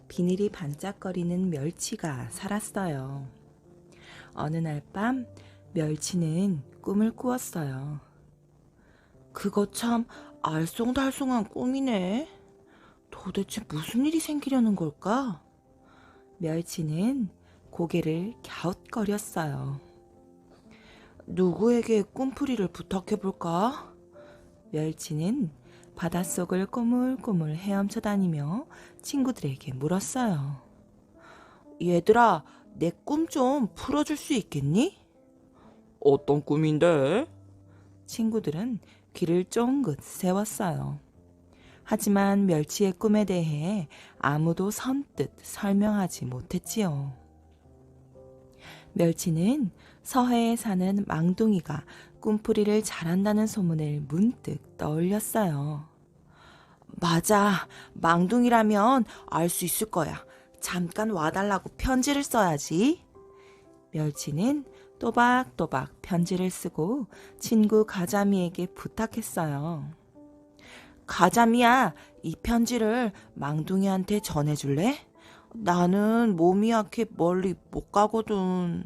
비늘이 반짝거리는 멸치가 살았어요. 어느 날 밤 멸치는 꿈을 꾸었어요. 그거 참 알쏭달쏭한 꿈이네. 도대체 무슨 일이 생기려는 걸까? 멸치는 고개를 갸웃거렸어요. 누구에게 꿈풀이를 부탁해볼까? 멸치는 바닷속을 꼬물꼬물 헤엄쳐 다니며 친구들에게 물었어요. 얘들아, 내 꿈 좀 풀어줄 수 있겠니? 어떤 꿈인데? 친구들은 귀를 쫑긋 세웠어요. 하지만 멸치의 꿈에 대해 아무도 선뜻 설명하지 못했지요. 멸치는 서해에 사는 망둥이가 꿈풀이를 잘한다는 소문을 문득 떠올렸어요. 맞아, 망둥이라면 알 수 있을 거야. 잠깐 와달라고 편지를 써야지. 멸치는 또박또박 편지를 쓰고 친구 가자미에게 부탁했어요. 가자미야, 이 편지를 망둥이한테 전해줄래? 나는 몸이 약해 멀리 못 가거든.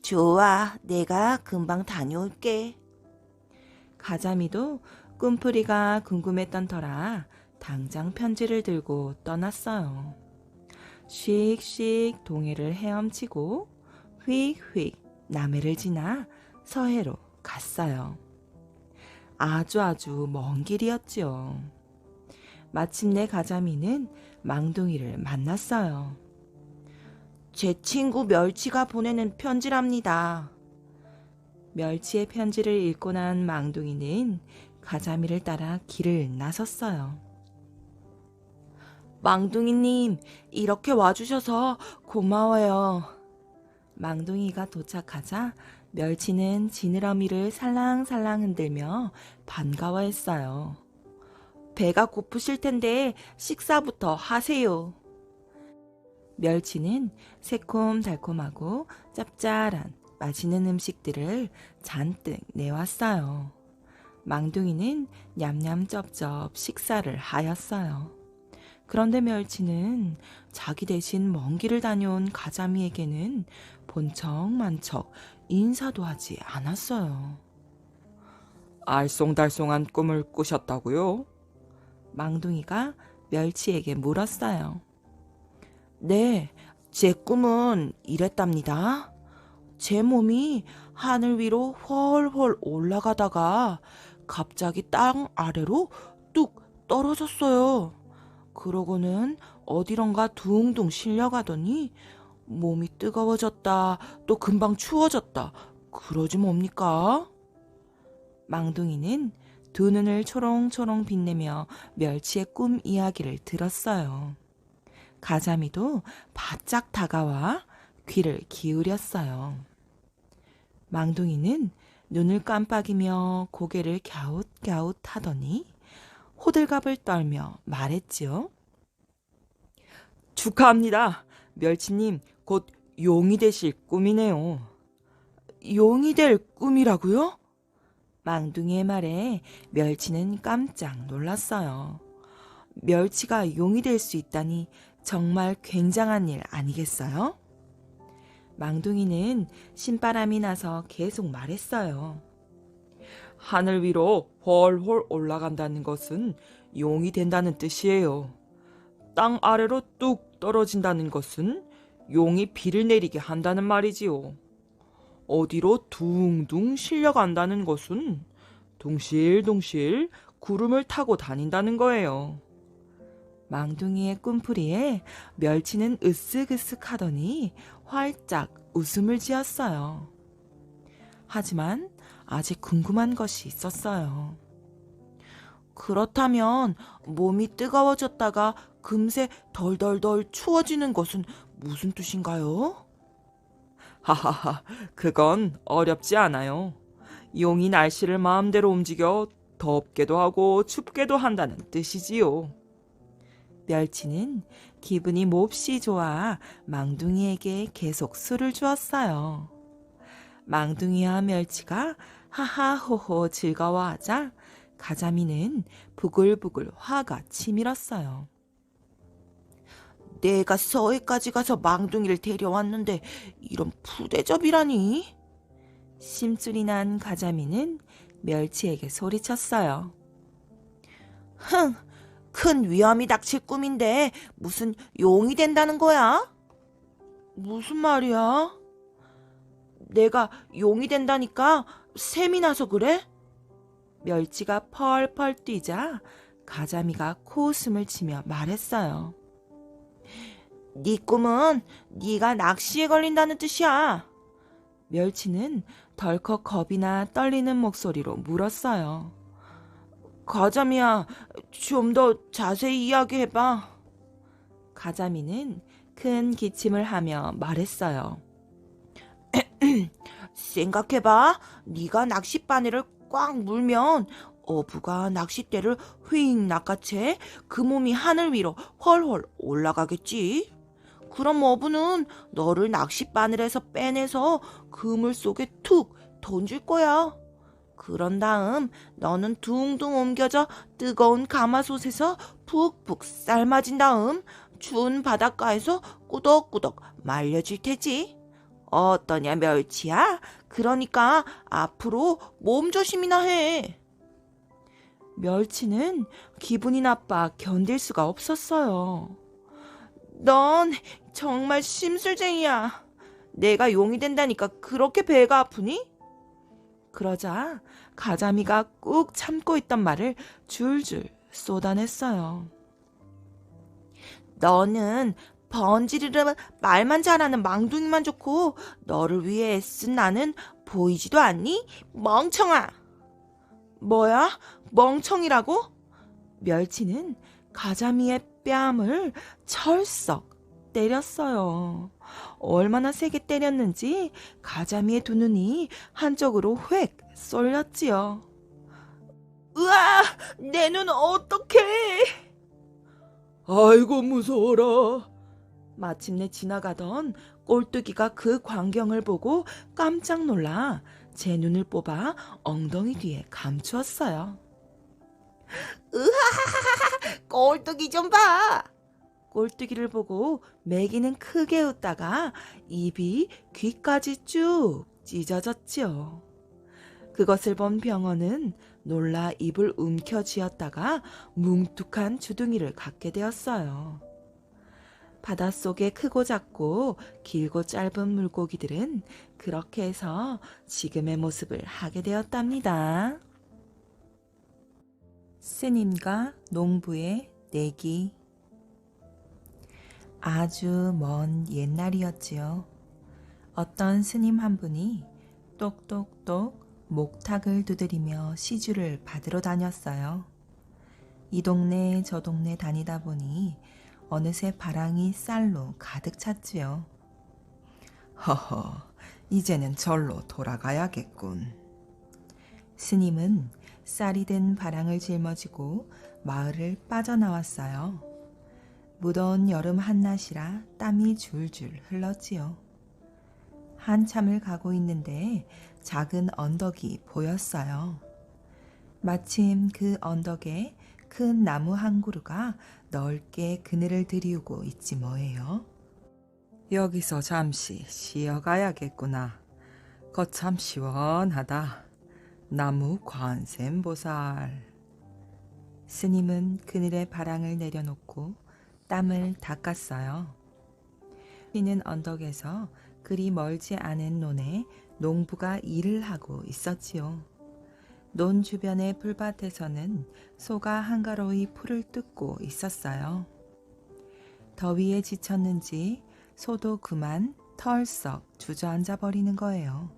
좋아, 내가 금방 다녀올게. 가자미도 꿈풀이가 궁금했던 터라 당장 편지를 들고 떠났어요. 씩씩 동해를 헤엄치고 휙휙 남해를 지나 서해로 갔어요. 아주 먼 길이었죠. 마침내 가자미는 망둥이를 만났어요. 제 친구 멸치가 보내는 편지랍니다. 멸치의 편지를 읽고 난 망둥이는 가자미를 따라 길을 나섰어요. 망둥이님, 이렇게 와주셔서 고마워요. 망둥이가 도착하자 멸치는 지느러미를 살랑살랑 흔들며 반가워했어요. 배가 고프실 텐데 식사부터 하세요. 멸치는 새콤달콤하고 짭짤한 맛있는 음식들을 잔뜩 내왔어요. 망둥이는 냠냠쩝쩝 식사를 하였어요. 그런데 멸치는 자기 대신 먼 길을 다녀온 가자미에게는 본척만척 인사도 하지 않았어요. 알쏭달쏭한 꿈을 꾸셨다고요? 망둥이가 멸치에게 물었어요. 네, 제 꿈은 이랬답니다. 제 몸이 하늘 위로 훨훨 올라가다가 갑자기 땅 아래로 뚝 떨어졌어요. 그러고는 어디론가 둥둥 실려가더니 몸이 뜨거워졌다, 또 금방 추워졌다. 그러지 뭡니까? 망둥이는 두 눈을 초롱초롱 빛내며 멸치의 꿈 이야기를 들었어요. 가자미도 바짝 다가와 귀를 기울였어요. 망둥이는 눈을 깜빡이며 고개를 갸웃갸웃 하더니 호들갑을 떨며 말했지요. 축하합니다. 멸치님, 곧 용이 되실 꿈이네요. 용이 될 꿈이라고요? 망둥이의 말에 멸치는 깜짝 놀랐어요. 멸치가 용이 될 수 있다니 정말 굉장한 일 아니겠어요? 망둥이는 신바람이 나서 계속 말했어요. 하늘 위로 훨훨 올라간다는 것은 용이 된다는 뜻이에요. 땅 아래로 뚝 떨어진다는 것은 용이 비를 내리게 한다는 말이지요. 어디로 둥둥 실려간다는 것은 둥실둥실 구름을 타고 다닌다는 거예요. 망둥이의 꿈풀이에 멸치는 으쓱으쓱 하더니 활짝 웃음을 지었어요. 하지만 아직 궁금한 것이 있었어요. 그렇다면 몸이 뜨거워졌다가 금세 덜덜덜 추워지는 것은 무슨 뜻인가요? 하하하, 그건 어렵지 않아요. 용이 날씨를 마음대로 움직여 덥게도 하고 춥게도 한다는 뜻이지요. 멸치는 기분이 몹시 좋아 망둥이에게 계속 술을 주었어요. 망둥이와 멸치가 하하호호 즐거워하자 가자미는 부글부글 화가 치밀었어요. 내가 서해까지 가서 망둥이를 데려왔는데 이런 푸대접이라니? 심술이 난 가자미는 멸치에게 소리쳤어요. 흥, 큰 위험이 닥칠 꿈인데 무슨 용이 된다는 거야? 무슨 말이야? 내가 용이 된다니까 샘이 나서 그래? 멸치가 펄펄 뛰자 가자미가 코웃음을 치며 말했어요. 네 꿈은 네가 낚시에 걸린다는 뜻이야. 멸치는 덜컥 겁이나 떨리는 목소리로 물었어요. 가자미야, 좀 더 자세히 이야기해봐. 가자미는 큰 기침을 하며 말했어요. 생각해봐. 네가 낚싯바늘을 꽉 물면 어부가 낚싯대를 휙 낚아채 그 몸이 하늘 위로 훨훨 올라가겠지. 그럼 어부는 너를 낚싯바늘에서 빼내서 그물 속에 툭 던질 거야. 그런 다음 너는 둥둥 옮겨져 뜨거운 가마솥에서 푹푹 삶아진 다음 추운 바닷가에서 꾸덕꾸덕 말려질 테지. 어떠냐 멸치야? 그러니까 앞으로 몸조심이나 해. 멸치는 기분이 나빠 견딜 수가 없었어요. 넌 정말 심술쟁이야. 내가 용이 된다니까 그렇게 배가 아프니? 그러자 가자미가 꾹 참고 있던 말을 줄줄 쏟아냈어요. 너는 번지르르 말만 잘하는 망둥이만 좋고 너를 위해 애쓴 나는 보이지도 않니? 멍청아. 뭐야? 멍청이라고? 멸치는 가자미의 뺨을 철썩 때렸어요. 얼마나 세게 때렸는지 가자미의 두 눈이 한쪽으로 획 쏠렸지요. 으아! 내 눈 어떡해! 아이고 무서워라. 마침내 지나가던 꼴뚜기가 그 광경을 보고 깜짝 놀라 제 눈을 뽑아 엉덩이 뒤에 감추었어요. 꼴뚜기 좀 봐! 꼴뚜기를 보고 매기는 크게 웃다가 입이 귀까지 쭉 찢어졌지요. 그것을 본 병어는 놀라 입을 움켜쥐었다가 뭉툭한 주둥이를 갖게 되었어요. 바닷속에 크고 작고 길고 짧은 물고기들은 그렇게 해서 지금의 모습을 하게 되었답니다. 스님과 농부의 내기. 아주 먼 옛날이었지요. 어떤 스님 한 분이 똑똑똑 목탁을 두드리며 시주를 받으러 다녔어요. 이 동네 저 동네 다니다 보니 어느새 바랑이 쌀로 가득 찼지요. 허허, 이제는 절로 돌아가야겠군. 스님은 쌀이 든 바랑을 짊어지고 마을을 빠져나왔어요. 무더운 여름 한낮이라 땀이 줄줄 흘렀지요. 한참을 가고 있는데 작은 언덕이 보였어요. 마침 그 언덕에 큰 나무 한 그루가 넓게 그늘을 들이우고 있지 뭐예요. 여기서 잠시 쉬어가야겠구나. 거참 시원하다. 나무 관세음보살. 스님은 그늘에 바랑을 내려놓고 땀을 닦았어요. 뛰는 언덕에서 그리 멀지 않은 논에 농부가 일을 하고 있었지요. 논 주변의 풀밭에서는 소가 한가로이 풀을 뜯고 있었어요. 더위에 지쳤는지 소도 그만 털썩 주저앉아 버리는 거예요.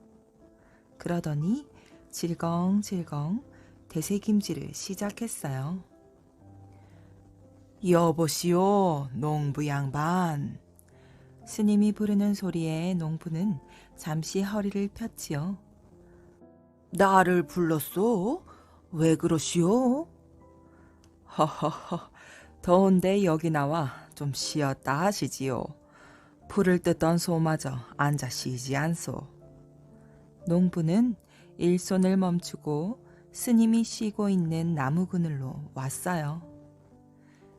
그러더니 질겅질겅 되새김질을 시작했어요. 여보시오, 농부 양반. 스님이 부르는 소리에 농부는 잠시 허리를 폈지요. 나를 불렀소? 왜 그러시오? 허허허, 더운데 여기 나와 좀 쉬었다 하시지요. 풀을 뜯던 소마저 앉아 쉬지 않소. 농부는 일손을 멈추고 스님이 쉬고 있는 나무 그늘로 왔어요.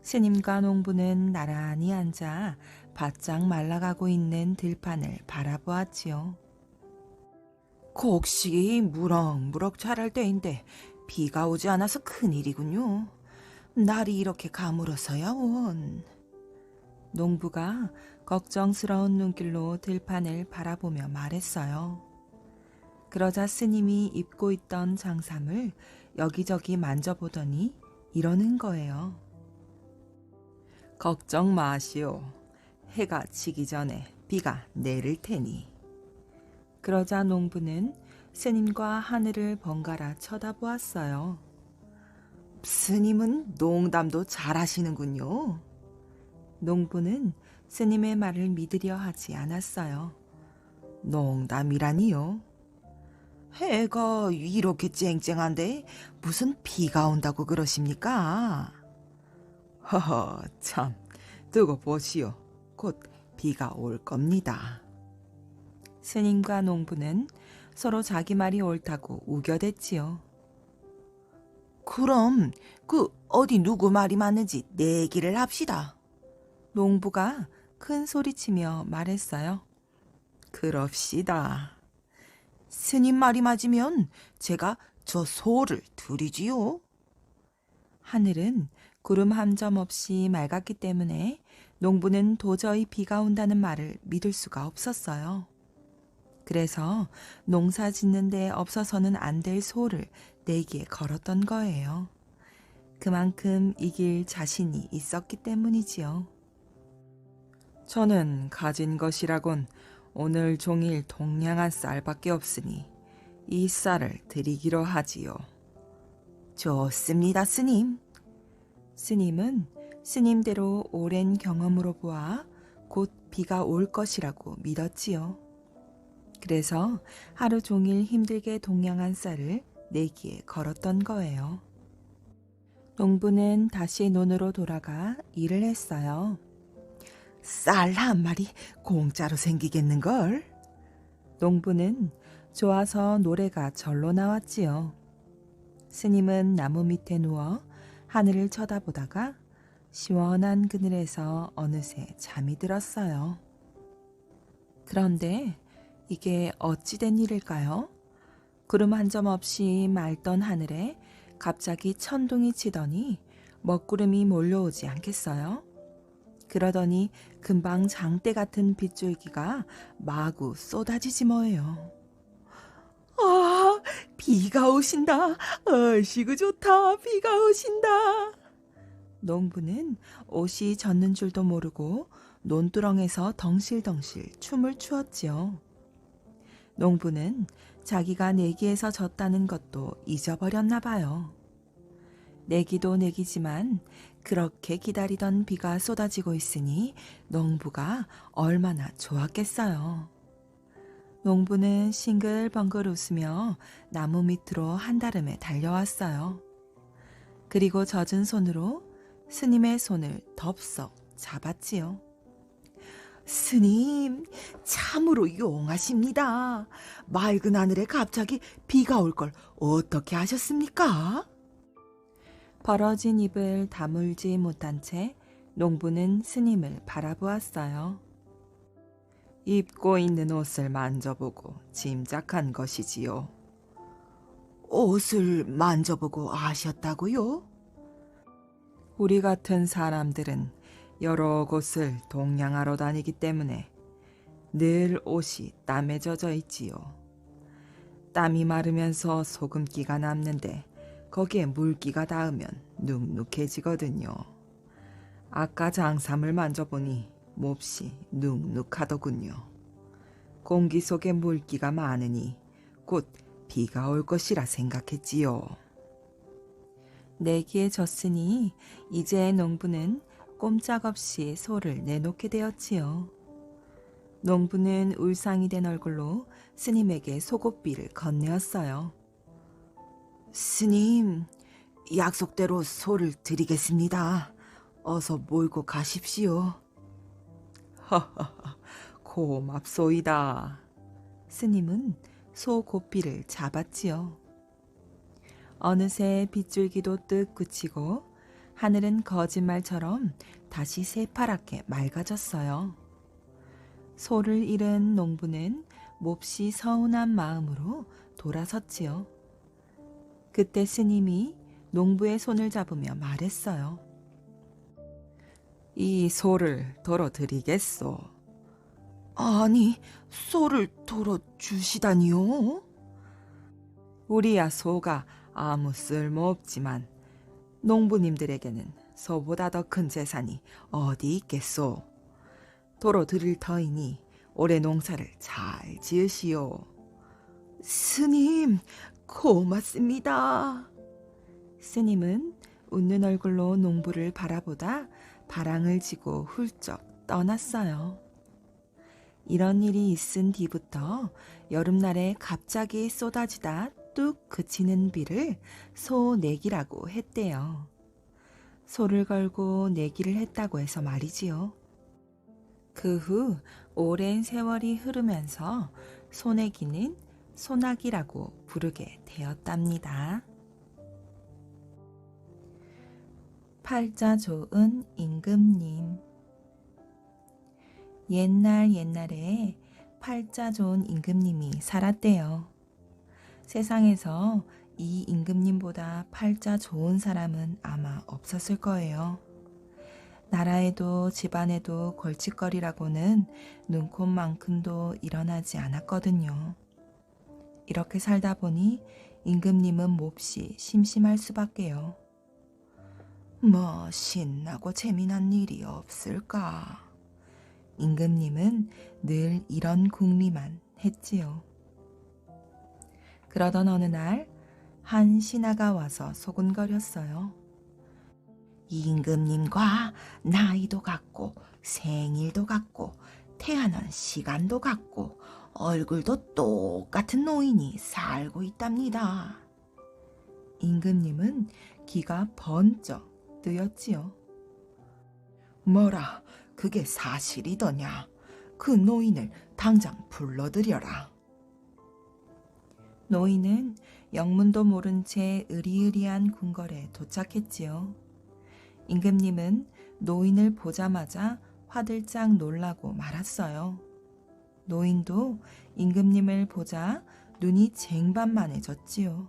스님과 농부는 나란히 앉아 바짝 말라가고 있는 들판을 바라보았지요. 곡식이 무럭무럭 자랄 때인데 비가 오지 않아서 큰일이군요. 날이 이렇게 가물어서야 온. 농부가 걱정스러운 눈길로 들판을 바라보며 말했어요. 그러자 스님이 입고 있던 장삼을 여기저기 만져보더니 이러는 거예요. 걱정 마시오. 해가 지기 전에 비가 내릴 테니. 그러자 농부는 스님과 하늘을 번갈아 쳐다보았어요. 스님은 농담도 잘하시는군요. 농부는 스님의 말을 믿으려 하지 않았어요. 농담이라니요? 해가 이렇게 쨍쨍한데 무슨 비가 온다고 그러십니까? 허허, 참, 두고 보시오. 곧 비가 올 겁니다. 스님과 농부는 서로 자기 말이 옳다고 우겨댔지요. 그럼 어디 누구 말이 맞는지 내기를 합시다. 농부가 큰 소리치며 말했어요. 그럽시다. 스님 말이 맞으면 제가 저 소를 드리지요. 하늘은 구름 한 점 없이 맑았기 때문에 농부는 도저히 비가 온다는 말을 믿을 수가 없었어요. 그래서 농사 짓는 데 없어서는 안 될 소를 내기에 걸었던 거예요. 그만큼 이길 자신이 있었기 때문이지요. 저는 가진 것이라곤 오늘 종일 동량한 쌀밖에 없으니 이 쌀을 드리기로 하지요. 좋습니다, 스님. 스님은 스님대로 오랜 경험으로 보아 곧 비가 올 것이라고 믿었지요. 그래서 하루 종일 힘들게 동량한 쌀을 내기에 걸었던 거예요. 농부는 다시 논으로 돌아가 일을 했어요. 쌀 한 마리 공짜로 생기겠는걸? 농부는 좋아서 노래가 절로 나왔지요. 스님은 나무 밑에 누워 하늘을 쳐다보다가 시원한 그늘에서 어느새 잠이 들었어요. 그런데 이게 어찌된 일일까요? 구름 한 점 없이 맑던 하늘에 갑자기 천둥이 치더니 먹구름이 몰려오지 않겠어요? 그러더니 금방 장대 같은 빗줄기가 마구 쏟아지지 뭐예요. 아, 비가 오신다. 얼씨구 좋다. 비가 오신다. 농부는 옷이 젖는 줄도 모르고 논두렁에서 덩실덩실 춤을 추었지요. 농부는 자기가 내기에서 졌다는 것도 잊어버렸나 봐요. 내기도 내기지만 그렇게 기다리던 비가 쏟아지고 있으니 농부가 얼마나 좋았겠어요. 농부는 싱글벙글 웃으며 나무 밑으로 한다름에 달려왔어요. 그리고 젖은 손으로 스님의 손을 덥석 잡았지요. 스님, 참으로 용하십니다. 맑은 하늘에 갑자기 비가 올 걸 어떻게 하셨습니까? 벌어진 입을 다물지 못한 채 농부는 스님을 바라보았어요. 입고 있는 옷을 만져보고 짐작한 것이지요. 옷을 만져보고 아셨다고요? 우리 같은 사람들은 여러 곳을 동냥하러 다니기 때문에 늘 옷이 땀에 젖어 있지요. 땀이 마르면서 소금기가 남는데 거기에 물기가 닿으면 눅눅해지거든요. 아까 장삼을 만져보니 몹시 눅눅하더군요. 공기 속에 물기가 많으니 곧 비가 올 것이라 생각했지요. 내기에 졌으니 이제 농부는 꼼짝없이 소를 내놓게 되었지요. 농부는 울상이 된 얼굴로 스님에게 소고비를 건네었어요. 스님, 약속대로 소를 드리겠습니다. 어서 몰고 가십시오. 허허허, 고맙소이다. 스님은 소 고삐를 잡았지요. 어느새 빗줄기도 뜩 그치고 하늘은 거짓말처럼 다시 새파랗게 맑아졌어요. 소를 잃은 농부는 몹시 서운한 마음으로 돌아섰지요. 그때 스님이 농부의 손을 잡으며 말했어요. 이 소를 도로 드리겠소. 아니, 소를 도로 주시다니요? 우리야 소가 아무 쓸모 없지만 농부님들에게는 소보다 더 큰 재산이 어디 있겠소. 도로 드릴 터이니 올해 농사를 잘 지으시오. 스님, 고맙습니다. 스님은 웃는 얼굴로 농부를 바라보다 바랑을 지고 훌쩍 떠났어요. 이런 일이 있은 뒤부터 여름날에 갑자기 쏟아지다 뚝 그치는 비를 소내기라고 했대요. 소를 걸고 내기를 했다고 해서 말이지요. 그 후 오랜 세월이 흐르면서 소내기는 소나기라고 부르게 되었답니다. 팔자 좋은 임금님. 옛날에 팔자 좋은 임금님이 살았대요. 세상에서 이 임금님보다 팔자 좋은 사람은 아마 없었을 거예요. 나라에도 집안에도 골칫거리라고는 눈곱만큼도 일어나지 않았거든요. 이렇게 살다 보니 임금님은 몹시 심심할 수밖에요. 뭐 신나고 재미난 일이 없을까? 임금님은 늘 이런 궁리만 했지요. 그러던 어느 날 한 신하가 와서 소곤거렸어요. 임금님과 나이도 같고 생일도 같고 태어난 시간도 같고 얼굴도 똑같은 노인이 살고 있답니다. 임금님은 귀가 번쩍 뜨였지요. 뭐라, 그게 사실이더냐? 그 노인을 당장 불러들여라. 노인은 영문도 모른 채 으리으리한 궁궐에 도착했지요. 임금님은 노인을 보자마자 화들짝 놀라고 말았어요. 노인도 임금님을 보자 눈이 쟁반만해졌지요.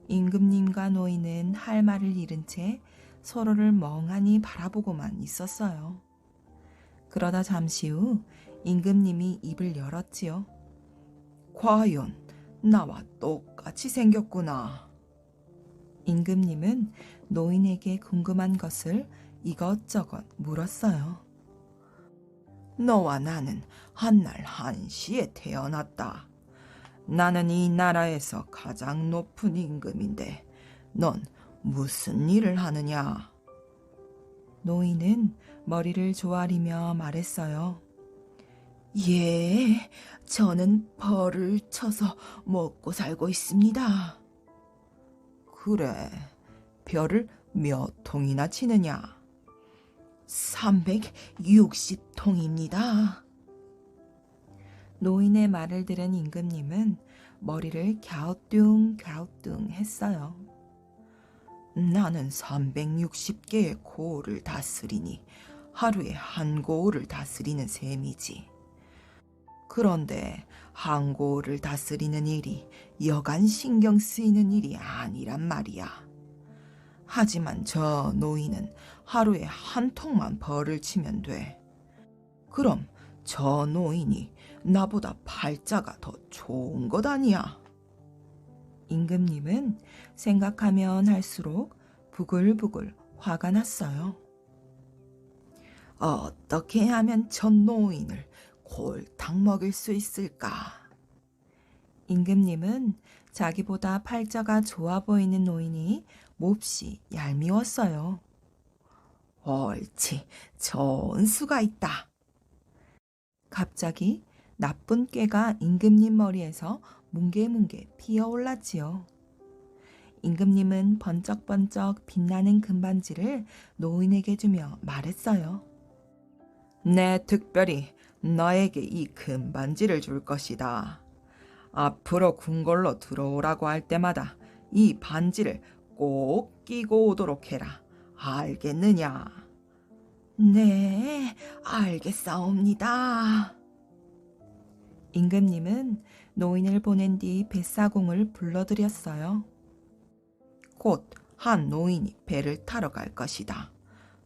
임금님과 노인은 할 말을 잃은 채 서로를 멍하니 바라보고만 있었어요. 그러다 잠시 후 임금님이 입을 열었지요. 과연 나와 똑같이 생겼구나. 임금님은 노인에게 궁금한 것을 이것저것 물었어요. 너와 나는 한날 한시에 태어났다. 나는 이 나라에서 가장 높은 임금인데 넌 무슨 일을 하느냐? 노인은 머리를 조아리며 말했어요. 예, 저는 벌을 쳐서 먹고 살고 있습니다. 그래, 별을 몇 통이나 치느냐? 360통입니다. 노인의 말을 들은 임금님은 머리를 갸우뚱 했어요. 나는 360개의 고을을 다스리니 하루에 한 고을을 다스리는 셈이지. 그런데 한 고을을 다스리는 일이 여간 신경 쓰이는 일이 아니란 말이야. 하지만 저 노인은 하루에 한 통만 벌을 치면 돼. 그럼 저 노인이 나보다 팔자가 더 좋은 것 아니야? 임금님은 생각하면 할수록 부글부글 화가 났어요. 어떻게 하면 저 노인을 골탕 먹일 수 있을까? 임금님은 자기보다 팔자가 좋아 보이는 노인이 몹시 얄미웠어요. 옳지, 좋은 수가 있다. 갑자기 나쁜 꾀가 임금님 머리에서 뭉게뭉게 피어올랐지요. 임금님은 번쩍번쩍 빛나는 금반지를 노인에게 주며 말했어요. 내 특별히 너에게 이 금반지를 줄 것이다. 앞으로 궁궐로 들어오라고 할 때마다 이 반지를 꼭 끼고 오도록 해라. 알겠느냐? 네, 알겠사옵니다. 임금님은 노인을 보낸 뒤 뱃사공을 불러들였어요. 곧 한 노인이 배를 타러 갈 것이다.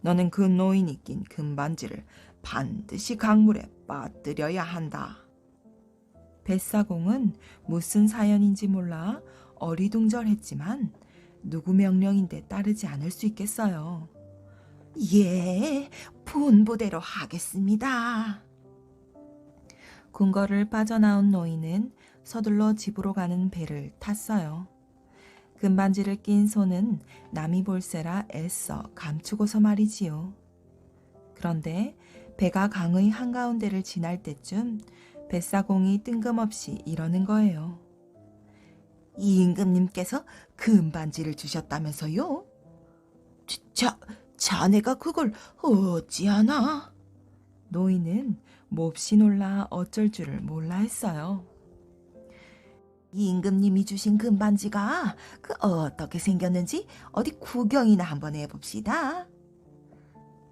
너는 그 노인이 낀 금반지를 반드시 강물에 빠뜨려야 한다. 뱃사공은 무슨 사연인지 몰라 어리둥절했지만 누구 명령인데 따르지 않을 수 있겠어요. 예, 분부대로 하겠습니다. 궁궐을 빠져나온 노인은 서둘러 집으로 가는 배를 탔어요. 금반지를 낀 손은 남이 볼세라 애써 감추고서 말이지요. 그런데 배가 강의 한가운데를 지날 때쯤 뱃사공이 뜬금없이 이러는 거예요. 이 임금님께서 금반지를 주셨다면서요? 자네가 그걸 어찌하나? 노인은 몹시 놀라 어쩔 줄을 몰라 했어요. 이 임금님이 주신 금반지가 어떻게 생겼는지 어디 구경이나 한번 해봅시다.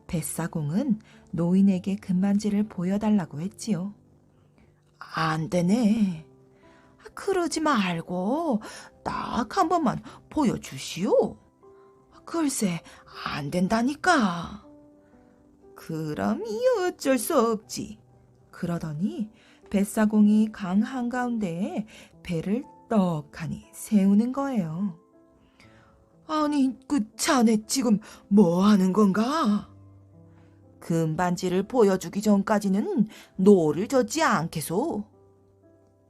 뱃사공은 노인에게 금반지를 보여달라고 했지요. 안 되네. 그러지 말고 딱 한 번만 보여주시오. 글쎄, 안 된다니까. 그럼 이 어쩔 수 없지. 그러더니 뱃사공이 강 한가운데에 배를 떡하니 세우는 거예요. 아니, 자네 지금 뭐 하는 건가? 금반지를 보여주기 전까지는 노를 젓지 않겠소.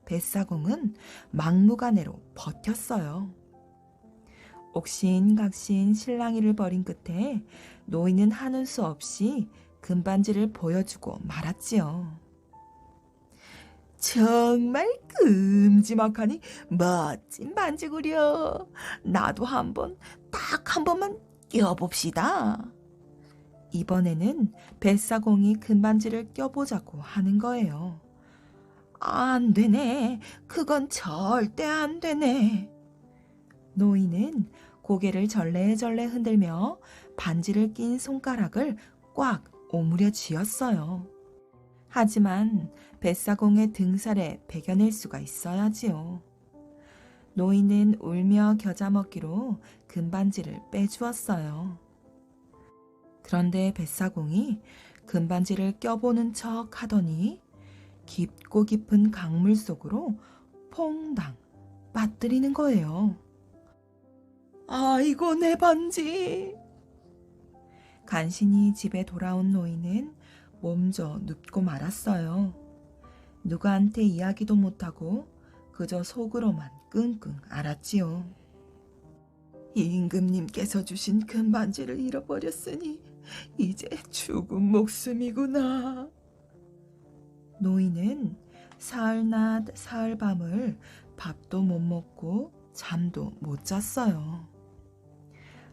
뱃사공은 막무가내로 버텼어요. 옥신각신 실랑이를 벌인 끝에 노인은 하는 수 없이 금반지를 보여주고 말았지요. 정말 큼지막하니 멋진 반지구려. 나도 딱 한 번만 껴봅시다. 이번에는 뱃사공이 금반지를 껴보자고 하는 거예요. 안 되네. 그건 절대 안 되네. 노인은 고개를 절레절레 흔들며 반지를 낀 손가락을 꽉 오므려 쥐었어요. 하지만 뱃사공의 등살에 배겨낼 수가 있어야지요. 노인은 울며 겨자 먹기로 금반지를 빼주었어요. 그런데 뱃사공이 금반지를 껴보는 척 하더니 깊고 깊은 강물 속으로 퐁당 빠뜨리는 거예요. 아이고, 내 반지. 간신히 집에 돌아온 노인은 몸져 눕고 말았어요. 누구한테 이야기도 못하고 그저 속으로만 끙끙 앓았지요. 임금님께서 주신 금반지를 잃어버렸으니 이제 죽은 목숨이구나. 노인은 사흘낮 사흘밤을 밥도 못 먹고 잠도 못 잤어요.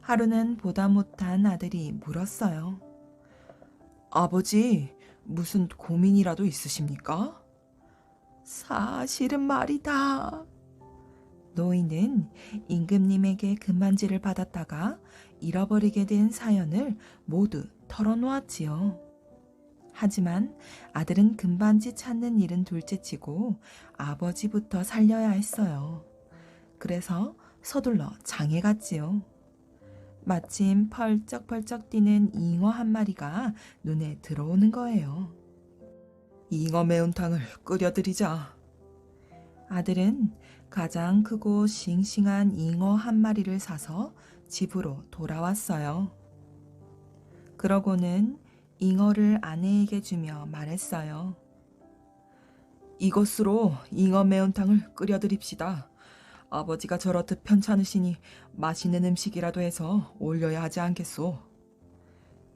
하루는 보다 못한 아들이 물었어요. 아버지, 무슨 고민이라도 있으십니까? 사실은 말이다. 노인은 임금님에게 금반지를 받았다가 잃어버리게 된 사연을 모두 털어놓았지요. 하지만 아들은 금반지 찾는 일은 둘째치고 아버지부터 살려야 했어요. 그래서 서둘러 장에 갔지요. 마침 펄쩍펄쩍 뛰는 잉어 한 마리가 눈에 들어오는 거예요. 잉어 매운탕을 끓여드리자. 아들은 가장 크고 싱싱한 잉어 한 마리를 사서 집으로 돌아왔어요. 그러고는 잉어를 아내에게 주며 말했어요. 이것으로 잉어 매운탕을 끓여드립시다. 아버지가 저렇듯 편찮으시니 맛있는 음식이라도 해서 올려야 하지 않겠소.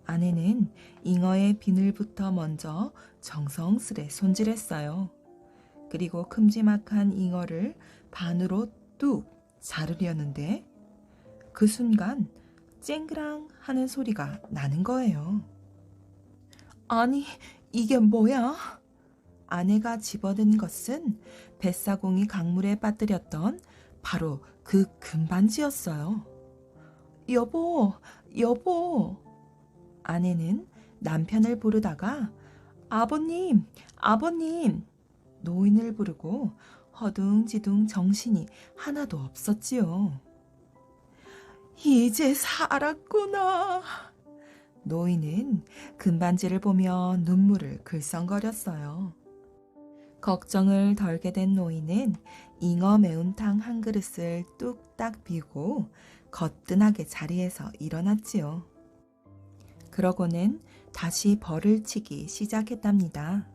아내는 잉어의 비늘부터 먼저 정성스레 손질했어요. 그리고 큼지막한 잉어를 반으로 뚝 자르려는데 그 순간 쨍그랑 하는 소리가 나는 거예요. 아니, 이게 뭐야? 아내가 집어든 것은 뱃사공이 강물에 빠뜨렸던 바로 그 금반지였어요. 여보, 여보. 아내는 남편을 부르다가 아버님, 아버님. 노인을 부르고 허둥지둥 정신이 하나도 없었지요. 이제 살았구나. 노인은 금반지를 보며 눈물을 글썽거렸어요. 걱정을 덜게 된 노인은 잉어 매운탕 한 그릇을 뚝딱 비우고 거뜬하게 자리에서 일어났지요. 그러고는 다시 벌을 치기 시작했답니다.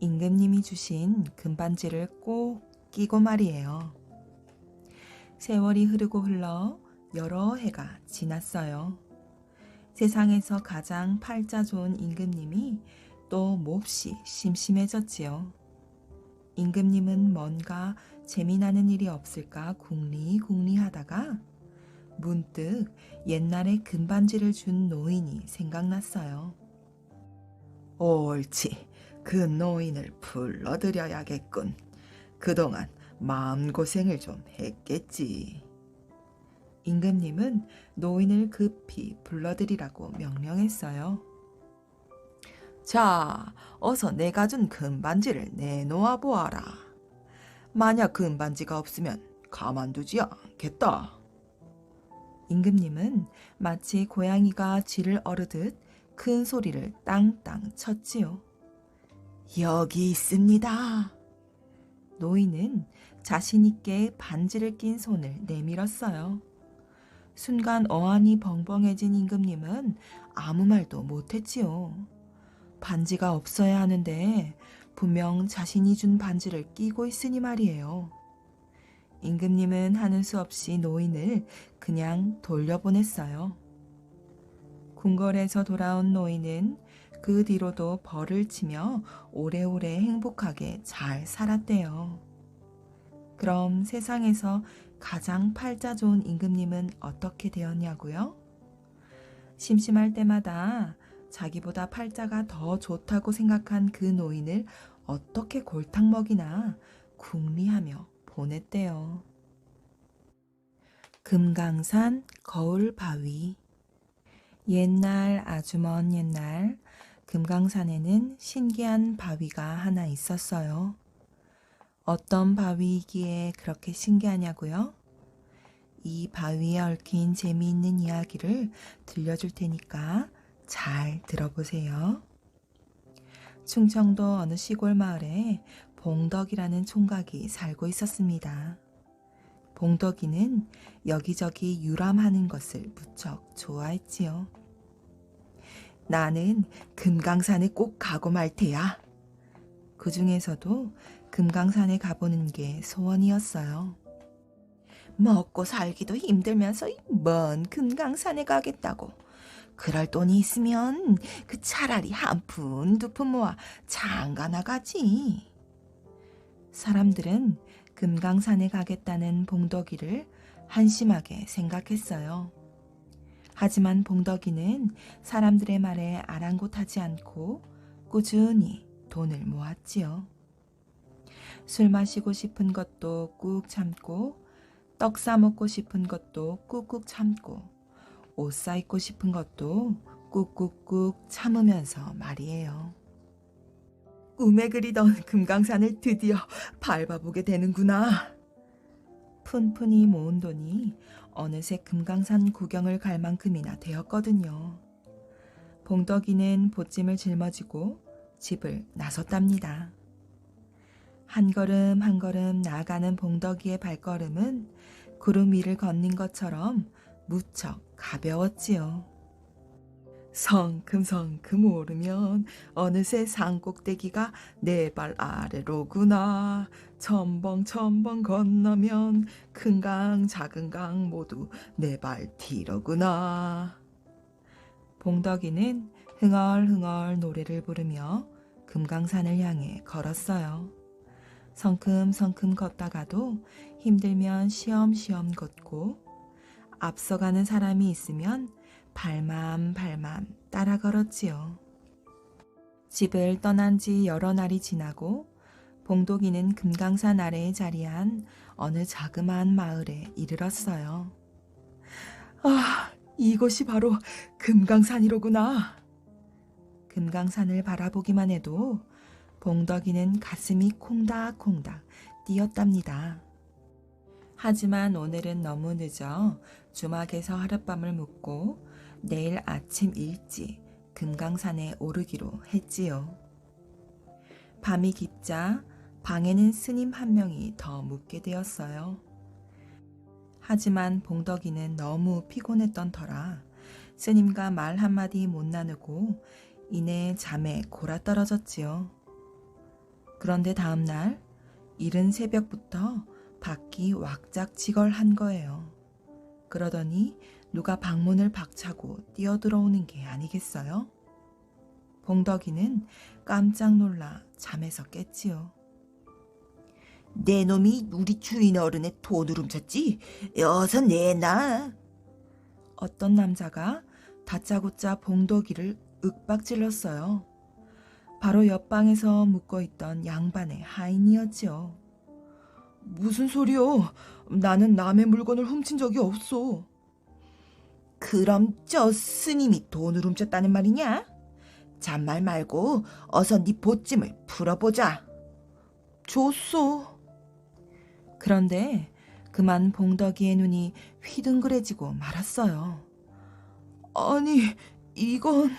임금님이 주신 금반지를 꼭 끼고 말이에요. 세월이 흐르고 흘러 여러 해가 지났어요. 세상에서 가장 팔자 좋은 임금님이 또 몹시 심심해졌지요. 임금님은 뭔가 재미나는 일이 없을까 궁리궁리하다가 문득 옛날에 금반지를 준 노인이 생각났어요. 옳지, 그 노인을 불러들여야겠군. 그동안 마음고생을 좀 했겠지. 임금님은 노인을 급히 불러들이라고 명령했어요. 자, 어서 내가 준 금반지를 내놓아 보아라. 만약 금반지가 없으면 가만두지 않겠다. 임금님은 마치 고양이가 쥐를 어르듯 큰 소리를 땅땅 쳤지요. 여기 있습니다. 노인은 자신 있게 반지를 낀 손을 내밀었어요. 순간 어안이 벙벙해진 임금님은 아무 말도 못했지요. 반지가 없어야 하는데 분명 자신이 준 반지를 끼고 있으니 말이에요. 임금님은 하는 수 없이 노인을 그냥 돌려보냈어요. 궁궐에서 돌아온 노인은 그 뒤로도 벌을 치며 오래오래 행복하게 잘 살았대요. 그럼 세상에서 가장 팔자 좋은 임금님은 어떻게 되었냐고요? 심심할 때마다 자기보다 팔자가 더 좋다고 생각한 그 노인을 어떻게 골탕 먹이나 궁리하며 보냈대요. 금강산 거울바위. 옛날 아주 먼 옛날 금강산에는 신기한 바위가 하나 있었어요. 어떤 바위이기에 그렇게 신기하냐고요? 이 바위에 얽힌 재미있는 이야기를 들려줄 테니까 잘 들어보세요. 충청도 어느 시골 마을에 봉덕이라는 총각이 살고 있었습니다. 봉덕이는 여기저기 유람하는 것을 무척 좋아했지요. 나는 금강산에 꼭 가고 말 테야. 그 중에서도 금강산에 가보는 게 소원이었어요. 먹고 살기도 힘들면서 먼 금강산에 가겠다고. 그럴 돈이 있으면 그 차라리 한 푼 두 푼 모아 장가 나가지. 사람들은 금강산에 가겠다는 봉덕이를 한심하게 생각했어요. 하지만 봉덕이는 사람들의 말에 아랑곳하지 않고 꾸준히 돈을 모았지요. 술 마시고 싶은 것도 꾹 참고, 떡 사 먹고 싶은 것도 꾹꾹 참고, 옷 사 입고 싶은 것도 꾹꾹꾹 참으면서 말이에요. 꿈에 그리던 금강산을 드디어 밟아보게 되는구나. 푼푼이 모은 돈이 어느새 금강산 구경을 갈 만큼이나 되었거든요. 봉덕이는 보찜을 짊어지고 집을 나섰답니다. 한 걸음 한 걸음 나아가는 봉덕이의 발걸음은 구름 위를 걷는 것처럼 무척 가벼웠지요. 성큼성큼 오르면 어느새 산꼭대기가 내 발 아래로구나. 첨벙첨벙 건너면 큰 강 작은 강 모두 내 발 뒤로구나. 봉덕이는 흥얼흥얼 노래를 부르며 금강산을 향해 걸었어요. 성큼성큼 걷다가도 힘들면 쉬엄쉬엄 걷고, 앞서가는 사람이 있으면 발맘발맘 따라 걸었지요. 집을 떠난 지 여러 날이 지나고 봉독이는 금강산 아래에 자리한 어느 자그마한 마을에 이르렀어요. 아, 이것이 바로 금강산이로구나. 금강산을 바라보기만 해도 봉덕이는 가슴이 콩닥콩닥 뛰었답니다. 하지만 오늘은 너무 늦어 주막에서 하룻밤을 묵고 내일 아침 일찍 금강산에 오르기로 했지요. 밤이 깊자 방에는 스님 한 명이 더 묵게 되었어요. 하지만 봉덕이는 너무 피곤했던 터라 스님과 말 한마디 못 나누고 이내 잠에 골아떨어졌지요. 그런데 다음날 이른 새벽부터 밖이 왁작지걸한 거예요. 그러더니 누가 방문을 박차고 뛰어들어오는 게 아니겠어요? 봉덕이는 깜짝 놀라 잠에서 깼지요. 내 놈이 우리 주인 어른의 돈을 훔쳤지? 어서 내놔. 어떤 남자가 다짜고짜 봉덕이를 윽박질렀어요. 바로 옆방에서 묵고있던 양반의 하인이었지요. 무슨 소리요? 나는 남의 물건을 훔친 적이 없어. 그럼 저 스님이 돈을 훔쳤다는 말이냐? 잔말 말고 어서 네 보찜을 풀어보자. 줬어. 그런데 그만 봉덕이의 눈이 휘둥그레지고 말았어요. 아니, 이건...